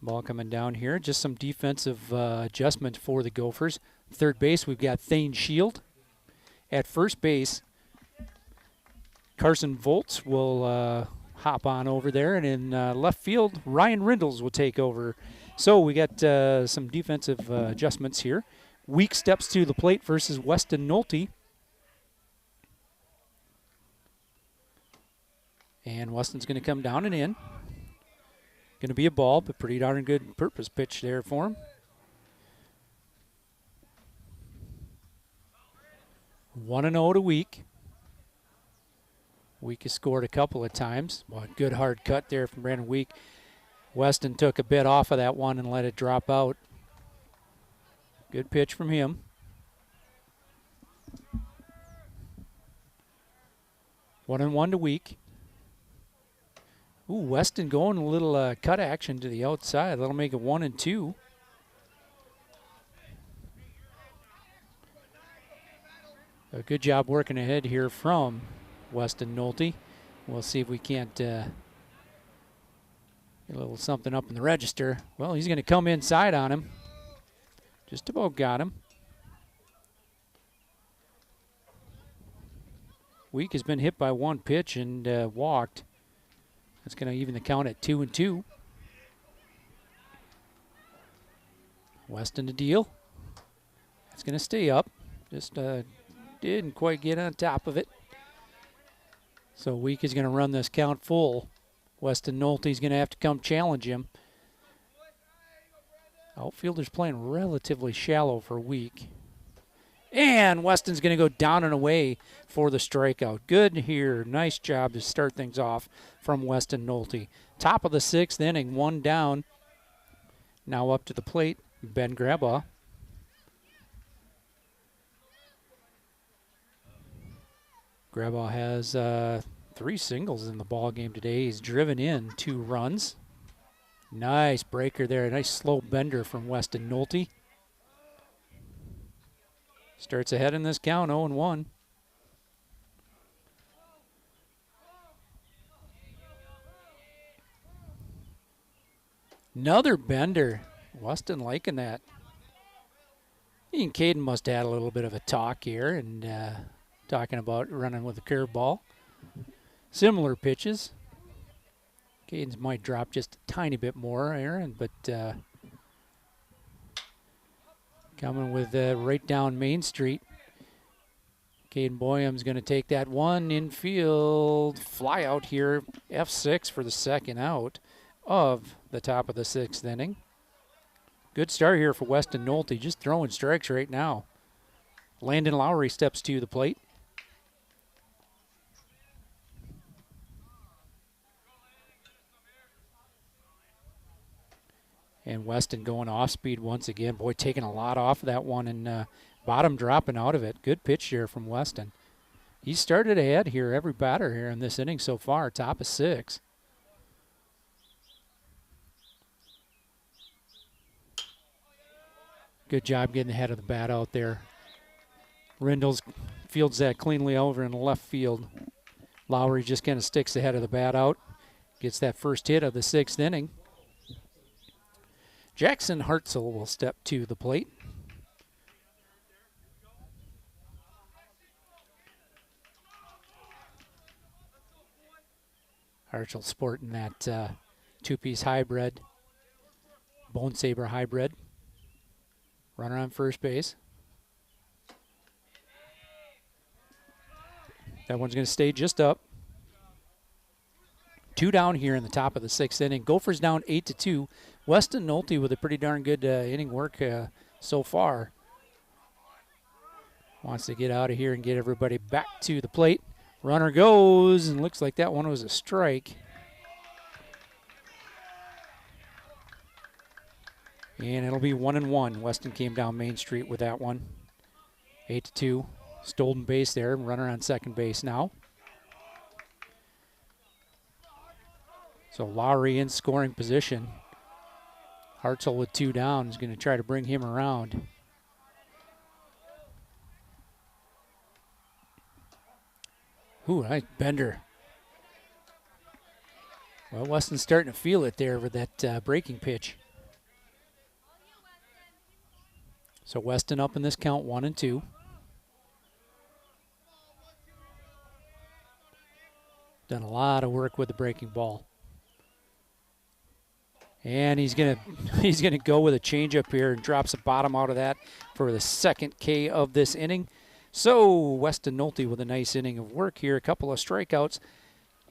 Ball coming down here. Just some defensive adjustment for the Gophers. Third base, we've got Thane Shield. At first base, Carson Volts will hop on over there. And in left field, Ryan Rindles will take over. So we got some defensive adjustments here. Weak steps to the plate versus Weston Nolte. And Weston's going to come down and in. Going to be a ball, but pretty darn good purpose pitch there for him. 1-0 to Week. Week has scored a couple of times. Well, good hard cut there from Brandon Week. Weston took a bit off of that one and let it drop out. Good pitch from him. 1-1 to Week. Ooh, Weston going a little cut action to the outside. That'll make it 1-2. A good job working ahead here from Weston Nolte. We'll see if we can't get a little something up in the register. Well, he's going to come inside on him. Just about got him. Week has been hit by one pitch and walked. That's going to even the count at 2-2. Weston to deal. It's going to stay up. Just didn't quite get on top of it. So Week is going to run this count full. Weston Nolte's going to have to come challenge him. Outfielder's playing relatively shallow for Week. And Weston's going to go down and away for the strikeout. Good here. Nice job to start things off from Weston Nolte. Top of the 6th inning, 1 down. Now up to the plate, Ben Grabaugh. Grabaugh has 3 singles in the ball game today. He's driven in 2 runs. Nice breaker there. A nice slow bender from Weston Nolte. Starts ahead in this count, 0-1. Another bender. Weston liking that. He and Caden must have had a little bit of a talk here and talking about running with a curveball. Similar pitches. Caden's might drop just a tiny bit more, Aaron, but coming with right down Main Street. Caden Boyum's going to take that one infield fly out here. F6 for the second out of the top of the 6th inning. Good start here for Weston Nolte, just throwing strikes right now. Landon Lowry steps to the plate. And Weston going off speed once again. Boy, taking a lot off of that one and bottom dropping out of it. Good pitch here from Weston. He started ahead here, every batter here in this inning so far, top of 6. Good job getting ahead of the bat out there. Rindles fields that cleanly over in the left field. Lowry just kind of sticks ahead of the bat out. Gets that first hit of the 6th inning. Jackson Hartzell will step to the plate. Hartzell sporting that 2-piece hybrid, Bone Saber hybrid. Runner on first base. That one's going to stay just up. 2 down here in the top of the 6th inning. Gophers down 8-2. Weston Nolte with a pretty darn good inning work so far. Wants to get out of here and get everybody back to the plate. Runner goes, and looks like that one was a strike. And it'll be 1-1. Weston came down Main Street with that one. 8-2. Stolen base there. Runner on second base now. So Lowry in scoring position. Hartzell with 2 down is going to try to bring him around. Ooh, nice bender. Well, Weston's starting to feel it there with that breaking pitch. So Weston up in this count, 1-2. Done a lot of work with the breaking ball. And he's gonna go with a changeup here and drops the bottom out of that for the second K of this inning. So Weston Nolte with a nice inning of work here. A couple of strikeouts,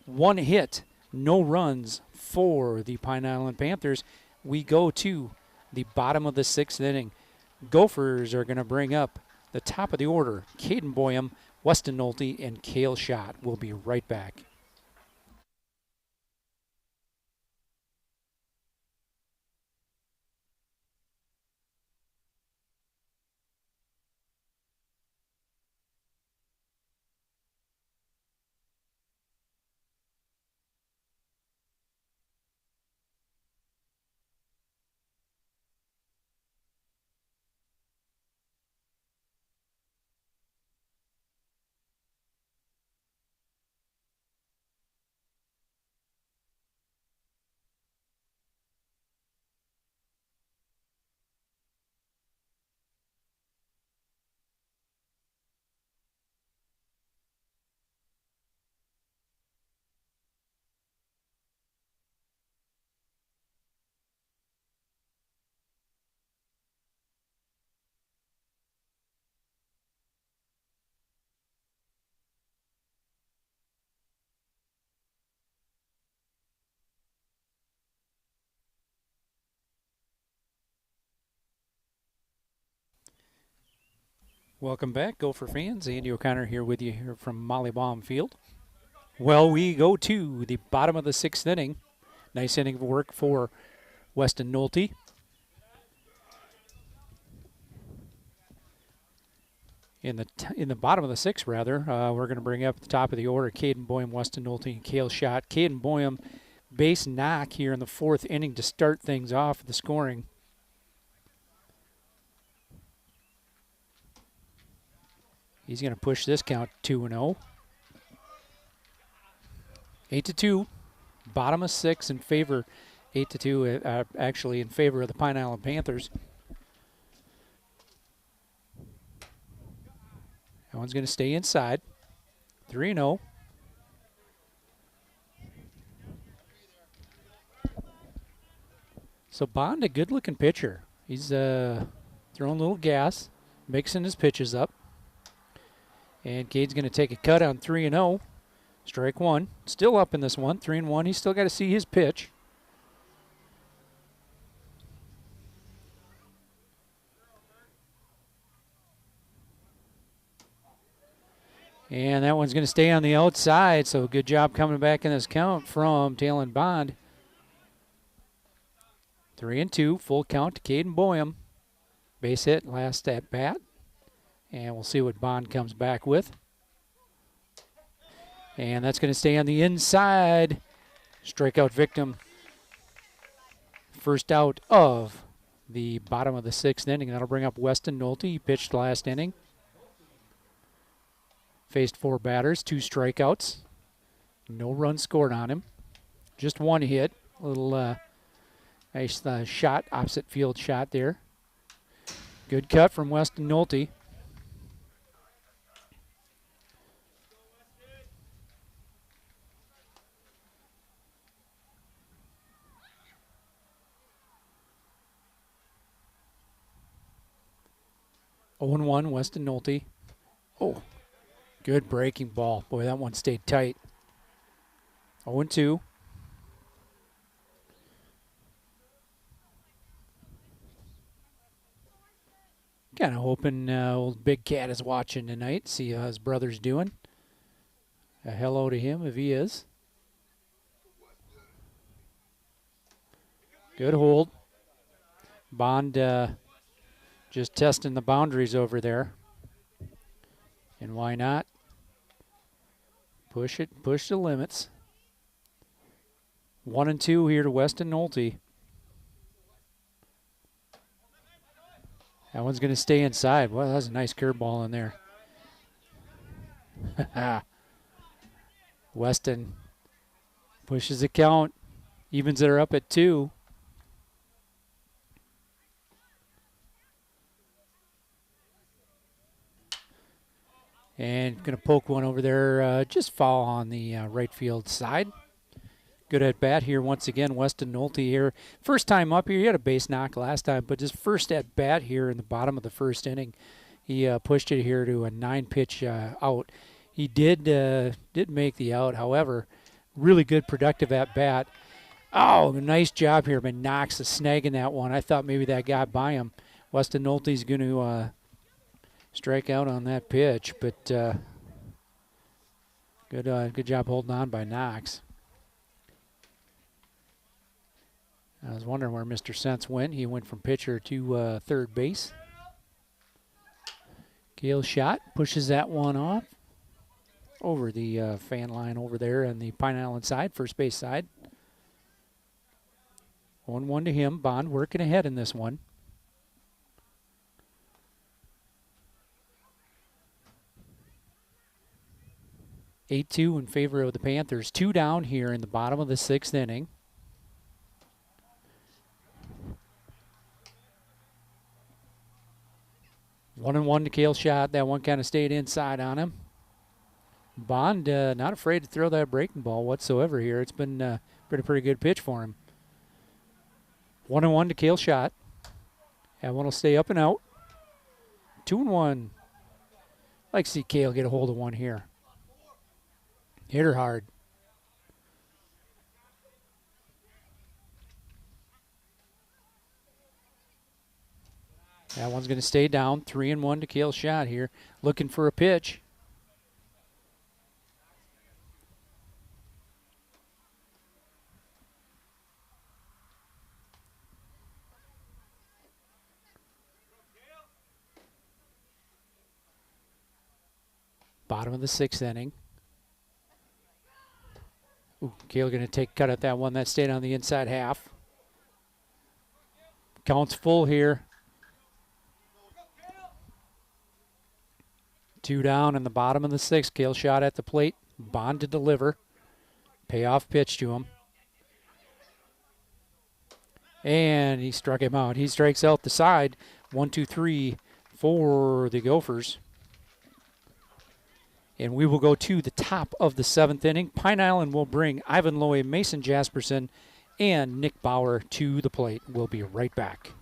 1 hit, no runs for the Pine Island Panthers. We go to the bottom of the 6th inning. Gophers are going to bring up the top of the order. Caden Boyum, Weston Nolte, and Cale Schott. We'll be right back. Welcome back, Gopher fans. Andy O'Connor here with you here from Molly Baum Field. Well, we go to the bottom of the 6th inning. Nice inning of work for Weston Nolte. In the bottom of the 6th, rather, we're going to bring up at the top of the order Caden Boyum, Weston Nolte, and Cale Schott. Caden Boyum, base knock here in the 4th inning to start things off the scoring. He's going to push this count 2-0. 8-2. Bottom of 6 in favor, 8-2, actually in favor of the Pine Island Panthers. That one's going to stay inside. 3-0. So Bond, a good-looking pitcher. He's throwing a little gas, mixing his pitches up. And Cade's going to take a cut on 3-0. Strike one. Still up in this one, 3-1. He's still got to see his pitch. And that one's going to stay on the outside, so good job coming back in this count from Talon Bond. 3-2, full count to Caden Boyum. Base hit, last at bat. And we'll see what Bond comes back with. And that's going to stay on the inside. Strikeout victim. First out of the bottom of the 6th inning. That'll bring up Weston Nolte. He pitched last inning. Faced 4 batters, 2 strikeouts. No runs scored on him. Just 1 hit. A little nice shot, opposite field shot there. Good cut from Weston Nolte. Oh, 0-1, Weston Nolte. Oh, good breaking ball. Boy, that one stayed tight. 0-2. Kind of hoping old Big Cat is watching tonight. See how his brother's doing. A hello to him if he is. Good hold. Bond just testing the boundaries over there. And why not? Push it, push the limits. 1-2 here to Weston Nolte. That one's going to stay inside. Well, that's a nice curveball in there. Weston pushes the count. Evens it up at 2. And going to poke one over there, just foul on the right field side. Good at bat here once again, Weston Nolte here. First time up here, he had a base knock last time, but just first at bat here in the bottom of the 1st inning. He pushed it here to a 9-pitch out. He did make the out, however, really good productive at bat. Oh, nice job here by Knox snagging that one. I thought maybe that got by him. Weston Nolte's going to strike out on that pitch, but good job holding on by Knox. I was wondering where Mr. Sense went. He went from pitcher to third base. Cale Schott pushes that one off over the fan line over there on the Pine Island side, first base side. 1-1 to him. Bond working ahead in this one. (8-2) in favor of the Panthers. 2 down here in the bottom of the 6th inning. 1-1 to Cale Schott. That one kind of stayed inside on him. Bond not afraid to throw that breaking ball whatsoever here. It's been a pretty good pitch for him. 1-1 to Cale Schott. That one will stay up and out. 2-1. I'd like to see Cale get a hold of one here. Hit her hard. That one's going to stay down. 3-1 to Kale's shot here. Looking for a pitch. Bottom of the 6th inning. Ooh, Kale going to take a cut at that one. That stayed on the inside half. Count's full here. 2 down in the bottom of the 6th. Kale shot at the plate. Bond to deliver. Payoff pitch to him. And he struck him out. He strikes out the side. 1-2-3 for the Gophers. And we will go to the top of the 7th inning. Pine Island will bring Ivan Loy, Mason Jasperson, and Nick Bauer to the plate. We'll be right back.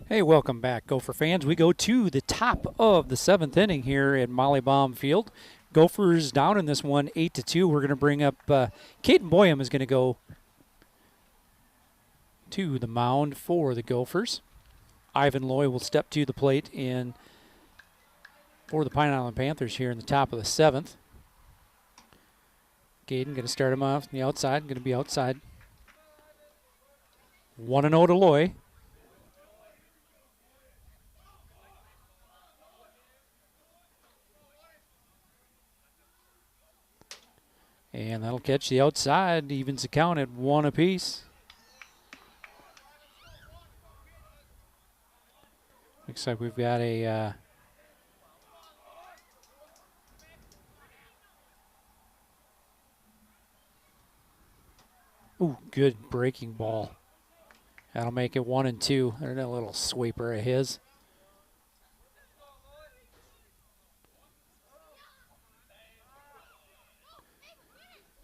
Hey, welcome back, Gopher fans. We go to the top of the 7th inning here at Molly Baum Field. Gophers down in this one, 8-2. We're going to bring up Caden Boyum is going to go to the mound for the Gophers. Ivan Loy will step to the plate in for the Pine Island Panthers here in the top of the 7th. Caden going to start him off on the outside, going to be outside. 1-0 to Loy. And that'll catch the outside, evens the count at 1 apiece. Looks like we've got a good breaking ball. That'll make it 1-2. There's a little sweeper of his.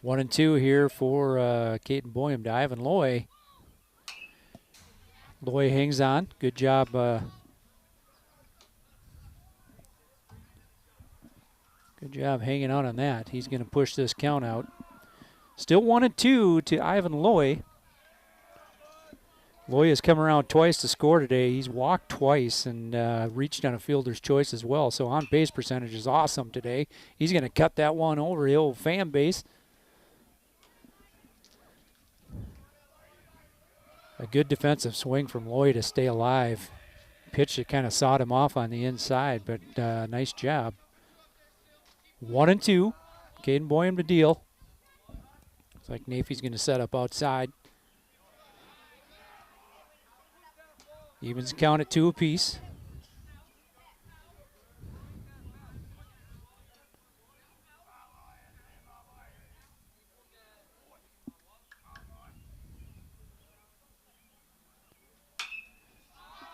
One and two here for Caden Boyum to Ivan Loy. Loy hangs on. Good job. Good job hanging on that. He's going to push this count out. Still 1-2 to Ivan Loy. Loy has come around twice to score today. He's walked twice and reached on a fielder's choice as well. So on base percentage is awesome today. He's going to cut that one over the old fan base. A good defensive swing from Loy to stay alive. Pitch that kind of sawed him off on the inside, but nice job. 1-2. Caden Boyum to deal. Looks like Nafe's going to set up outside. Evens count at 2 apiece.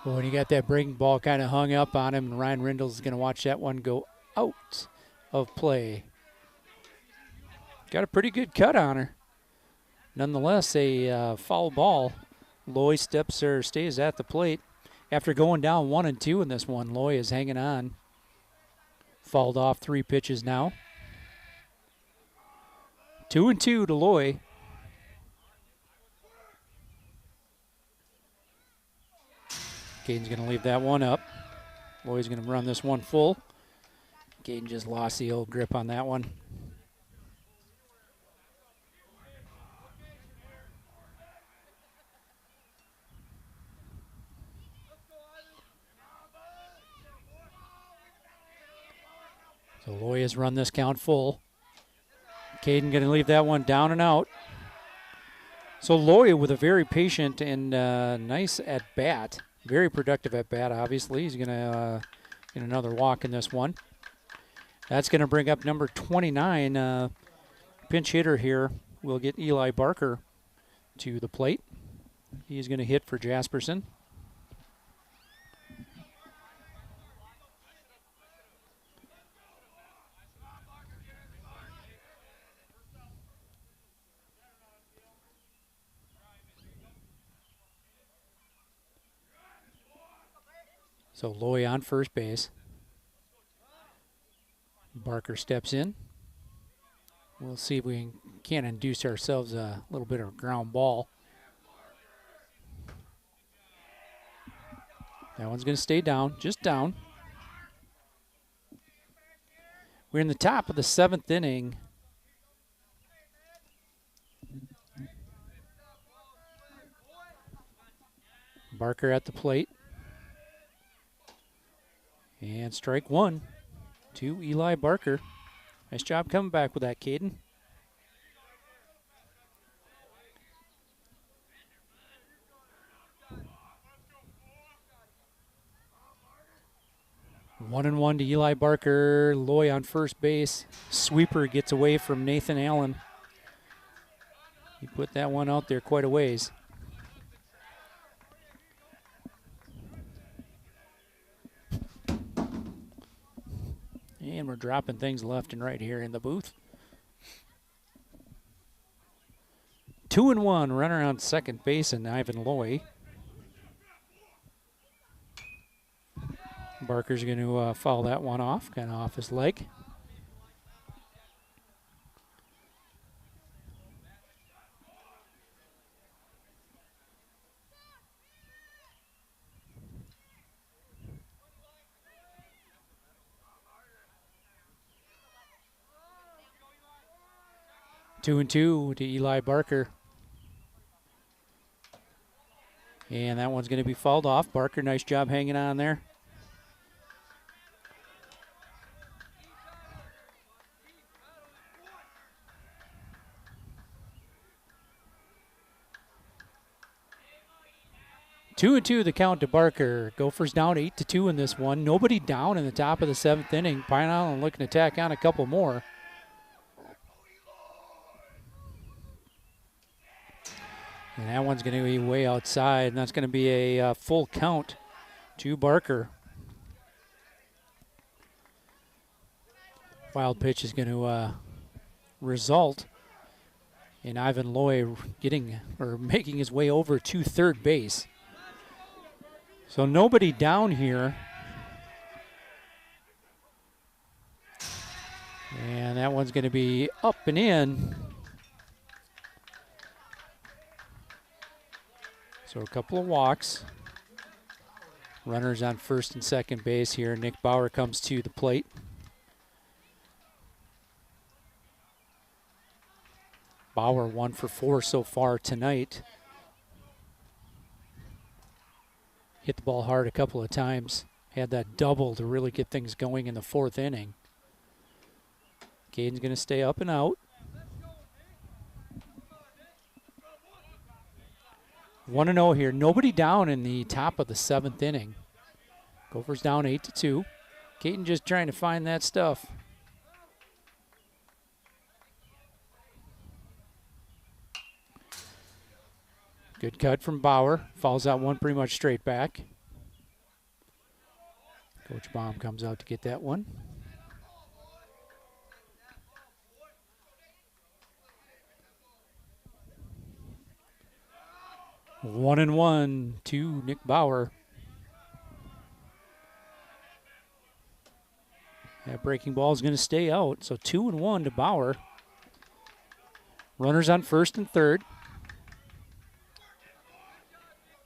Well, when you got that breaking ball kind of hung up on him, and Ryan Rindle's going to watch that one go out of play. Got a pretty good cut on her. Nonetheless, a foul ball. Loy stays at the plate. After going down 1-2 in this one, Loy is hanging on. Fouled off 3 pitches now. 2-2 to Loy. Caden's going to leave that one up. Loy's going to run this one full. Caden just lost the old grip on that one. So Loy has run this count full. Caden going to leave that one down and out. So Loy with a very patient and nice at-bat. Very productive at-bat, obviously. He's going to get another walk in this one. That's going to bring up number 29. Pinch hitter here. We'll get Eli Barker to the plate. He's going to hit for Jasperson. So Loy on first base. Barker steps in. We'll see if we can't induce ourselves a little bit of a ground ball. That one's going to stay down, just down. We're in the top of the 7th inning. Barker at the plate. And strike 1 to Eli Barker. Nice job coming back with that, Caden. One and one to Eli Barker. Loy on first base. Sweeper gets away from Nathan Allen. He put that one out there quite a ways. And we're dropping things left and right here in the booth. 2-1, runner on second base, and Ivan Loy. Barker's going to foul that one off, kind of off his leg. Two and two to Eli Barker. And that one's going to be fouled off. Barker, nice job hanging on there. Two and two the count to Barker. Gophers down 8-2 in this one. Nobody down in the top of the 7th inning. Pine Island looking to tack on a couple more. And that one's going to be way outside, and that's going to be a full count to Barker. Wild pitch is going to result in Ivan Loy making his way over to third base. So nobody down here. And that one's going to be up and in. So a couple of walks. Runners on first and second base here. Nick Bauer comes to the plate. Bauer 1 for 4 so far tonight. Hit the ball hard a couple of times. Had that double to really get things going in the 4th inning. Caden's going to stay up and out. 1-0 here. Nobody down in the top of the 7th inning. Gophers down 8-2. Caden just trying to find that stuff. Good cut from Bauer. Fouls that one pretty much straight back. Coach Baum comes out to get that one. 1-1 to Nick Bauer. That breaking ball is going to stay out, so 2-1 to Bauer. Runners on first and third.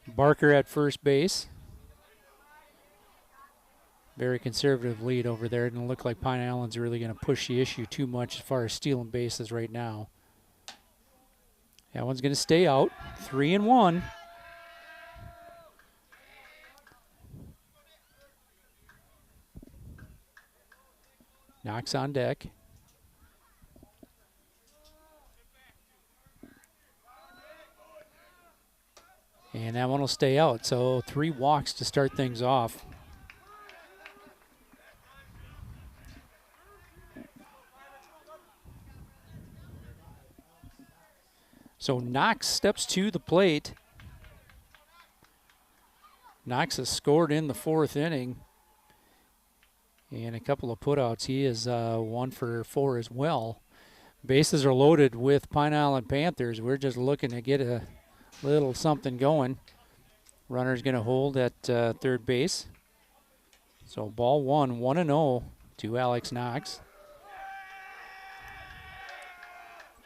Barker at first base. Very conservative lead over there. It doesn't look like Pine Island's really going to push the issue too much as far as stealing bases right now. That one's going to stay out. 3-1. Knox on deck. And that one will stay out. So 3 walks to start things off. So Knox steps to the plate. Knox has scored in the 4th inning. And a couple of putouts. He is 1 for 4 as well. Bases are loaded with Pine Island Panthers. We're just looking to get a little something going. Runner's going to hold at third base. So ball 1, 1-0 to Alex Knox.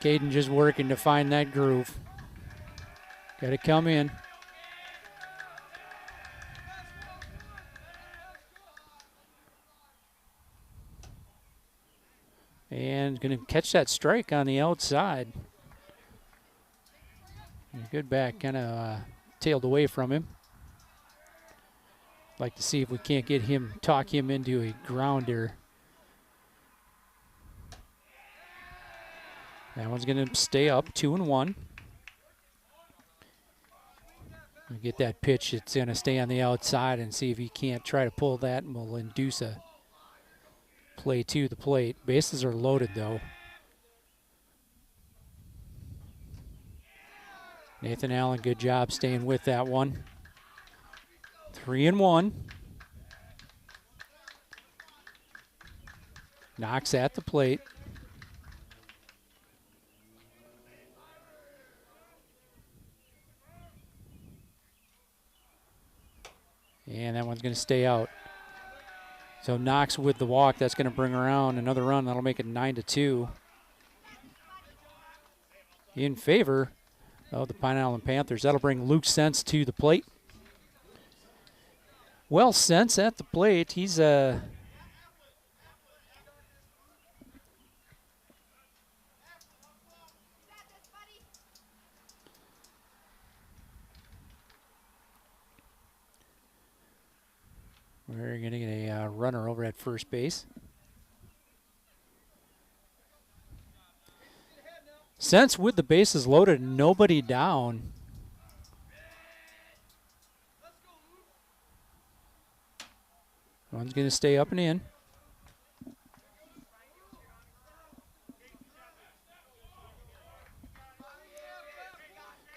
Caden just working to find that groove. Got to come in. And going to catch that strike on the outside. Good back, kind of tailed away from him. Like to see if we can't get him, talk him into a grounder. That one's going to stay up, 2-1. Get that pitch, it's going to stay on the outside and see if he can't try to pull that, and we'll induce a play to the plate. Bases are loaded though. Nathan Allen, good job staying with that one. 3-1. Knox at the plate. And that one's going to stay out. So Knox with the walk, that's going to bring around another run. That'll make it 9-2. In favor of the Pine Island Panthers. That'll bring Luke Sense to the plate. Well, Sense at the plate. He's we're going to get a runner over at first base. Sense with the bases loaded, nobody down. One's going to stay up and in.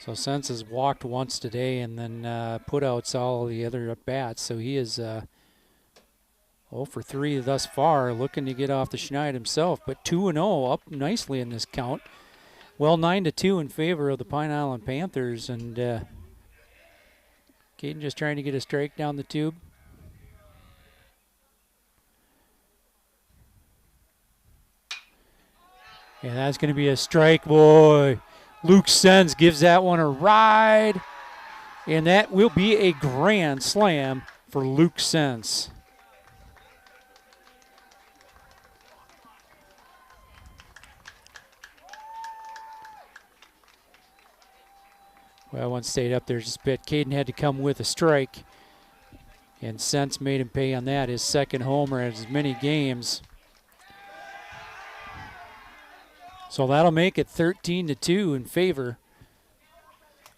So Sense has walked once today and then put out all the other at-bats. So he is 0 for 3 thus far, looking to get off the schneid himself. But 2-0 up nicely in this count. Well, 9-2 in favor of the Pine Island Panthers. And Caden just trying to get a strike down the tube. And that's going to be a strike, boy. Luke Sense gives that one a ride. And that will be a grand slam for Luke Sense. Well, one stayed up there just a bit. Caden had to come with a strike. And Sense made him pay on that. His second homer in as many games. So that'll make it 13-2 in favor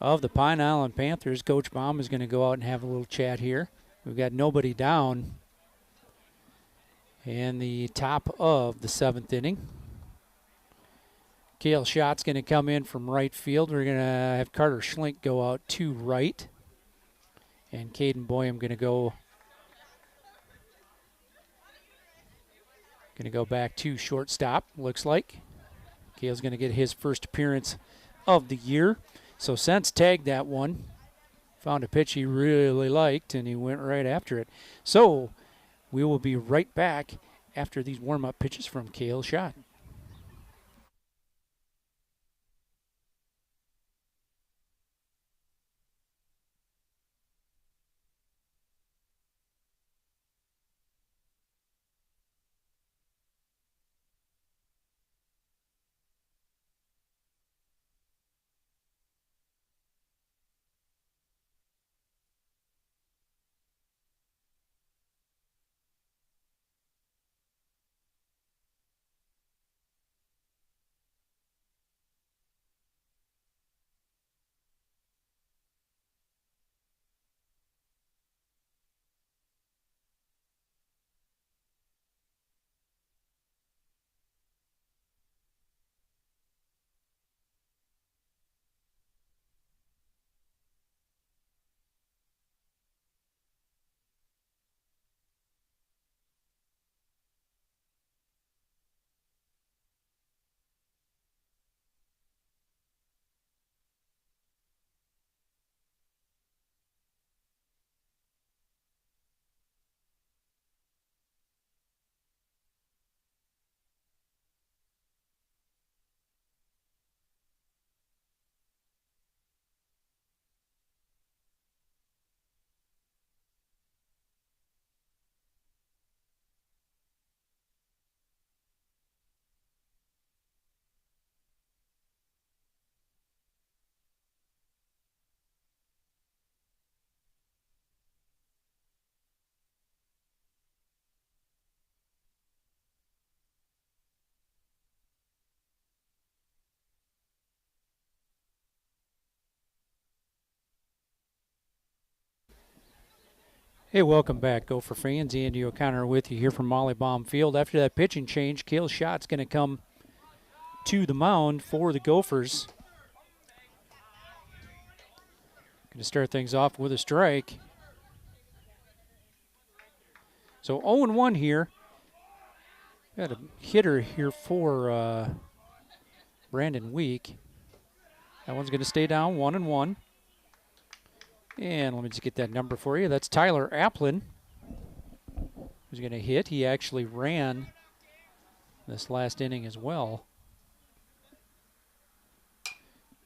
of the Pine Island Panthers. Coach Baum is going to go out and have a little chat here. We've got nobody down in the top of the 7th inning. Kale Schott's going to come in from right field. We're going to have Carter Schlink go out to right. And Caden Boyum going to go back to shortstop, looks like. Kale's going to get his first appearance of the year. So Sense tagged that one. Found a pitch he really liked, and he went right after it. So we will be right back after these warm-up pitches from Cale Schott. Hey, welcome back, Gopher fans. Andy O'Connor with you here from Molly Baum Field. After that pitching change, Cale Schott's going to come to the mound for the Gophers. Going to start things off with a strike. So 0-1 here. Got a hitter here for Brandon Week. That one's going to stay down, 1-1. And let me just get that number for you. That's Tyler Applin, who's going to hit. He actually ran this last inning as well.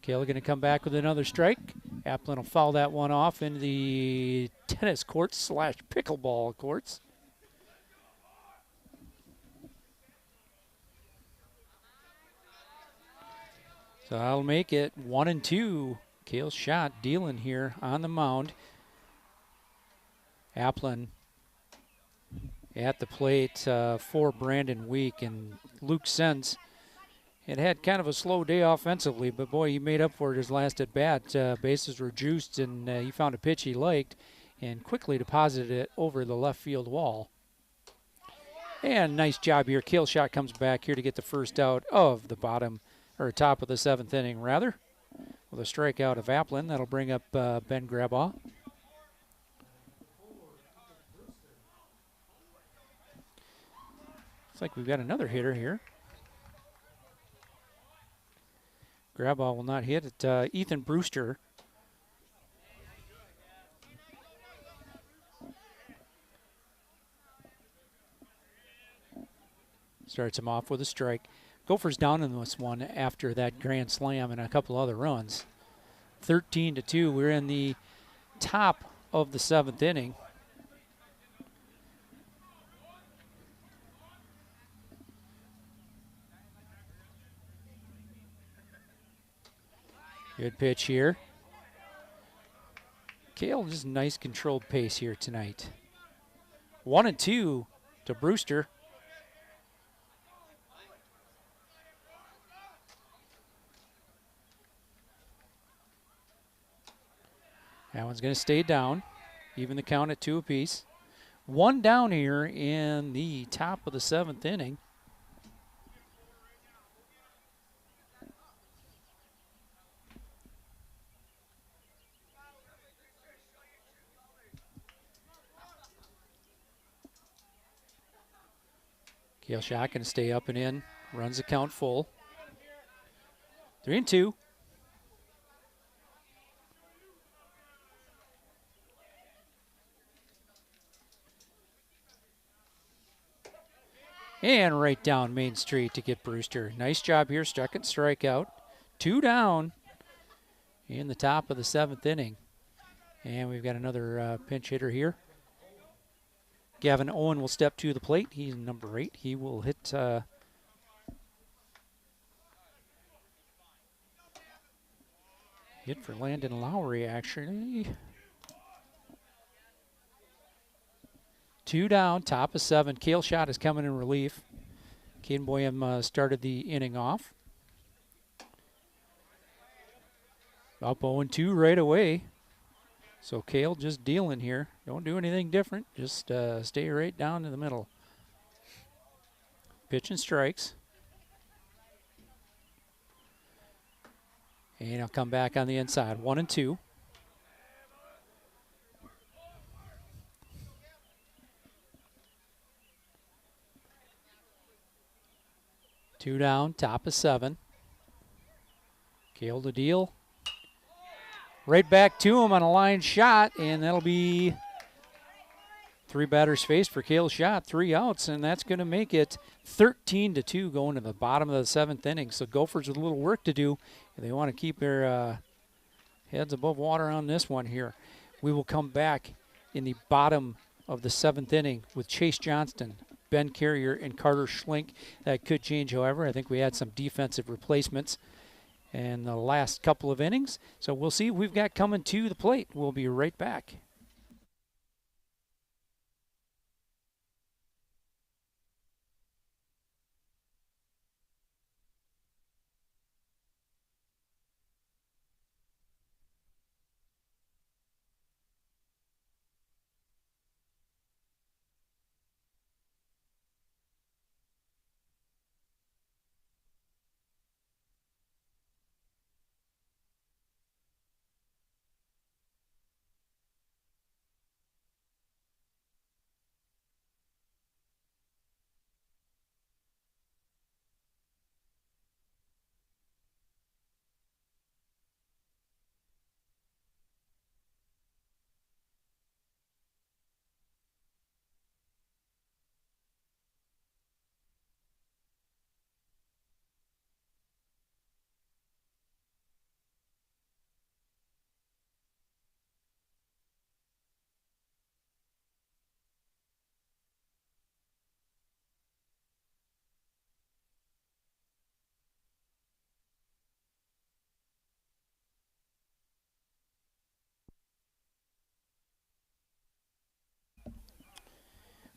Cale going to come back with another strike. Applin will foul that one off into the tennis courts slash pickleball courts. So that'll make it 1-2. Cale Schott dealing here on the mound. Applin at the plate for Brandon Week, and Luke Sens had kind of a slow day offensively, but boy, he made up for it his last at bat. Bases were juiced, and he found a pitch he liked and quickly deposited it over the left field wall. And nice job here. Cale Schott comes back here to get the first out of the top of the seventh inning, rather, with a strikeout of Applin. That'll bring up Ben Grabaugh. Looks like we've got another hitter here. Grabaugh will not hit it. Ethan Brewster. Starts him off with a strike. Gophers down in this one after that grand slam and a couple other runs. 13-2. We're in the top of the seventh inning. Good pitch here. Cale, just nice controlled pace here tonight. 1-2 to Brewster. That one's going to stay down. Even the count at 2 apiece. One down here in the top of the seventh inning. Cale Schott going to stay up and in. Runs the count full. 3-2. And right down Main Street to get Brewster. Nice job here, second strikeout. 2 down in the top of the 7th inning. And we've got another pinch hitter here. Gavin Owen will step to the plate. He's number 8. He will hit hit for Landon Lowry, actually. 2 down, top of 7. Kale Schott is coming in relief. Caden Boyum started the inning off. Up 0-2 right away. So Kale just dealing here. Don't do anything different. Just stay right down in the middle. Pitch and strikes. And he'll come back on the inside. 1-2. Two down, top of 7. Kale to deal. Right back to him on a line shot, and that'll be 3 batters faced for Kale Schott, 3 outs, and that's going to make it 13-2 going to the bottom of the 7th inning. So Gophers with a little work to do. They want to keep their heads above water on this one here. We will come back in the bottom of the 7th inning with Chase Johnston, Ben Carrier, and Carter Schlink. That could change, however. I think we had some defensive replacements in the last couple of innings. So we'll see what we've got coming to the plate. We'll be right back.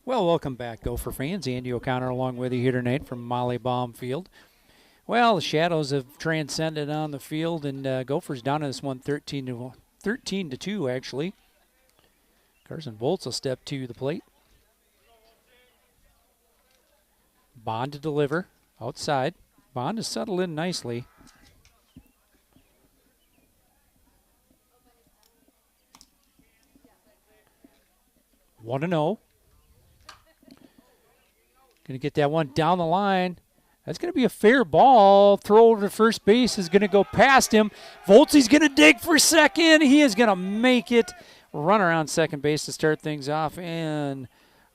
Well, welcome back, Gopher fans. Andy O'Connor along with you here tonight from Molly Baum Field. Well, the shadows have transcended on the field, and Gophers down in this one 13-2, actually. Carson Volts will step to the plate. Bond to deliver outside. Bond has settled in nicely. One to 0. Going to get that one down the line. That's going to be a fair ball. Throw over to first base is going to go past him. Voltzy's going to dig for second. He is going to make it. Run around second base to start things off in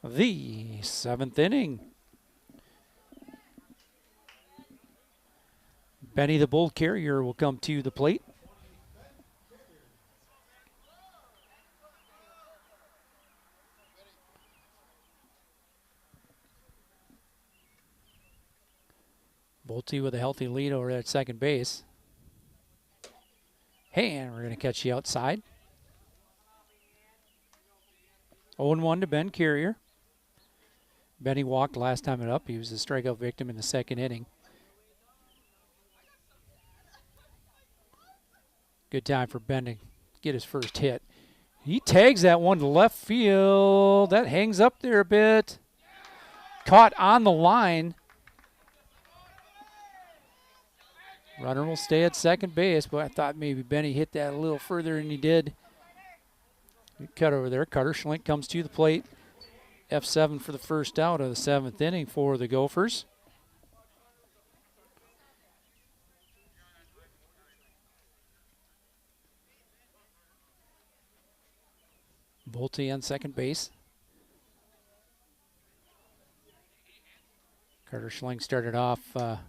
the 7th inning. Benny the Bull Carrier will come to the plate. Volty with a healthy lead over at second base. Hey, and we're going to catch you outside. 0-1 to Ben Carrier. Benny walked last time it up. He was a strikeout victim in the 2nd inning. Good time for Ben to get his first hit. He tags that one to left field. That hangs up there a bit. Caught on the line. Runner will stay at second base, but I thought maybe Benny hit that a little further than he did. Cut over there. Carter Schlink comes to the plate. F7 for the first out of the 7th inning for the Gophers. Bolte on second base. Carter Schling started off. Well,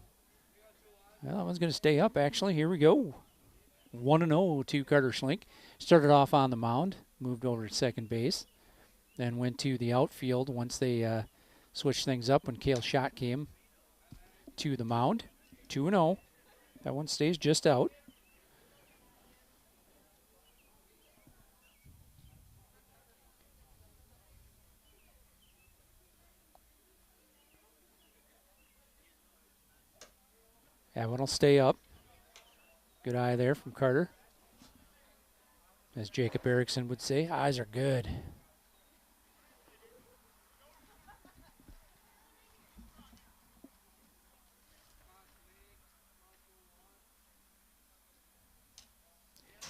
that one's going to stay up, actually. Here we go. 1-0 to Carter Schlink. Started off on the mound, moved over to second base, then went to the outfield once they switched things up when Cale Schott came to the mound. 2-0. That one stays just out. That one will stay up. Good eye there from Carter. As Jacob Erickson would say, eyes are good.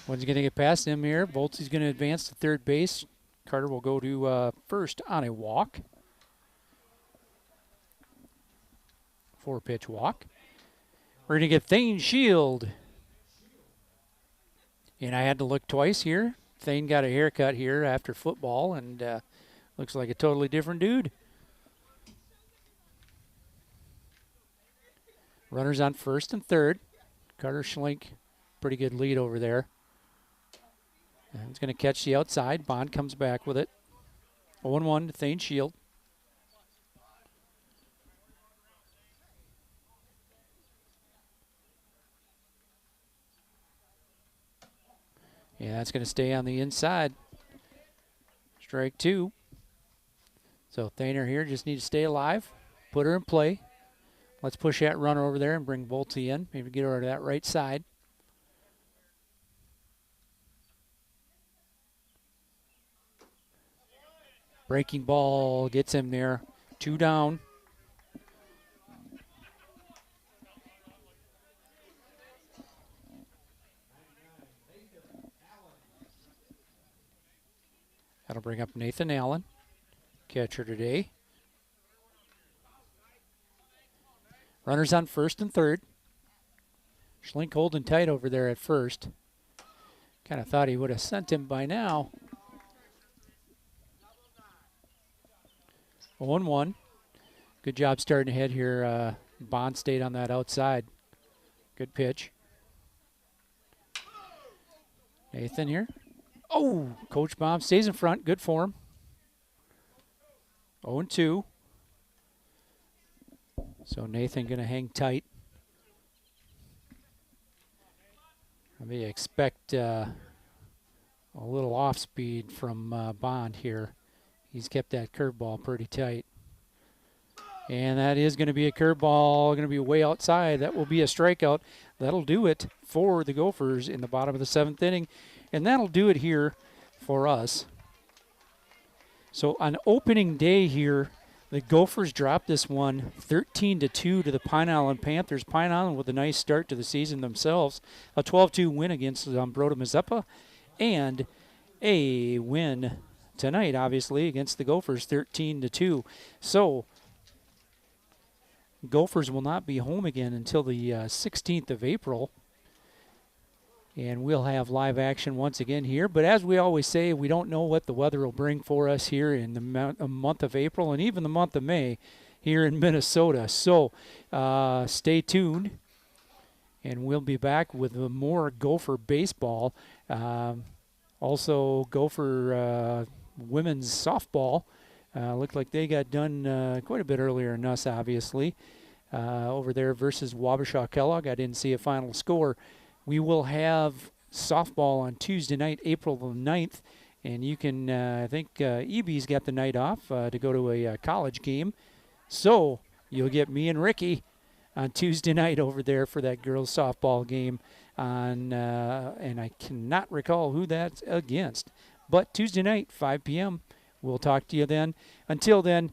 One's going to get past him here. Voltzi's going to advance to third base. Carter will go to first on a walk. 4-pitch walk. We're going to get Thane Shield. And I had to look twice here. Thane got a haircut here after football and looks like a totally different dude. Runners on first and third. Carter Schlink, pretty good lead over there. And it's going to catch the outside. Bond comes back with it. 0-1 to Thane Shield. Yeah, that's going to stay on the inside. Strike 2. So Thaner here just needs to stay alive. Put her in play. Let's push that runner over there and bring Voltzi in. Maybe get her to that right side. Breaking ball gets him there. 2 down. That'll bring up Nathan Allen, catcher today. Runners on first and third. Schlink holding tight over there at first. Kind of thought he would have sent him by now. 0-1. Good job starting ahead here. Bond stayed on that outside. Good pitch. Nathan here. Oh, Coach Baum stays in front. Good for him. 0-2. So Nathan going to hang tight. I may expect a little off speed from Bond here. He's kept that curveball pretty tight. And that is going to be a curveball, going to be way outside. That will be a strikeout. That'll do it for the Gophers in the bottom of the 7th inning. And that'll do it here for us. So on opening day here, the Gophers dropped this one 13-2 to the Pine Island Panthers. Pine Island with a nice start to the season themselves. A 12-2 win against Broda Mazeppa. And a win tonight, obviously, against the Gophers, 13-2. So Gophers will not be home again until the 16th of April. And we'll have live action once again here. But as we always say, we don't know what the weather will bring for us here in the month of April and even the month of May here in Minnesota. So stay tuned, and we'll be back with more Gopher baseball. Also, Gopher women's softball. Looked like they got done quite a bit earlier than us, obviously, over there versus Wabasha Kellogg. I didn't see a final score. We will have softball on Tuesday night, April the 9th, and you can, I think EB's got the night off to go to a college game. So you'll get me and Ricky on Tuesday night over there for that girls softball game on, and I cannot recall who that's against. But Tuesday night, 5 p.m., we'll talk to you then. Until then,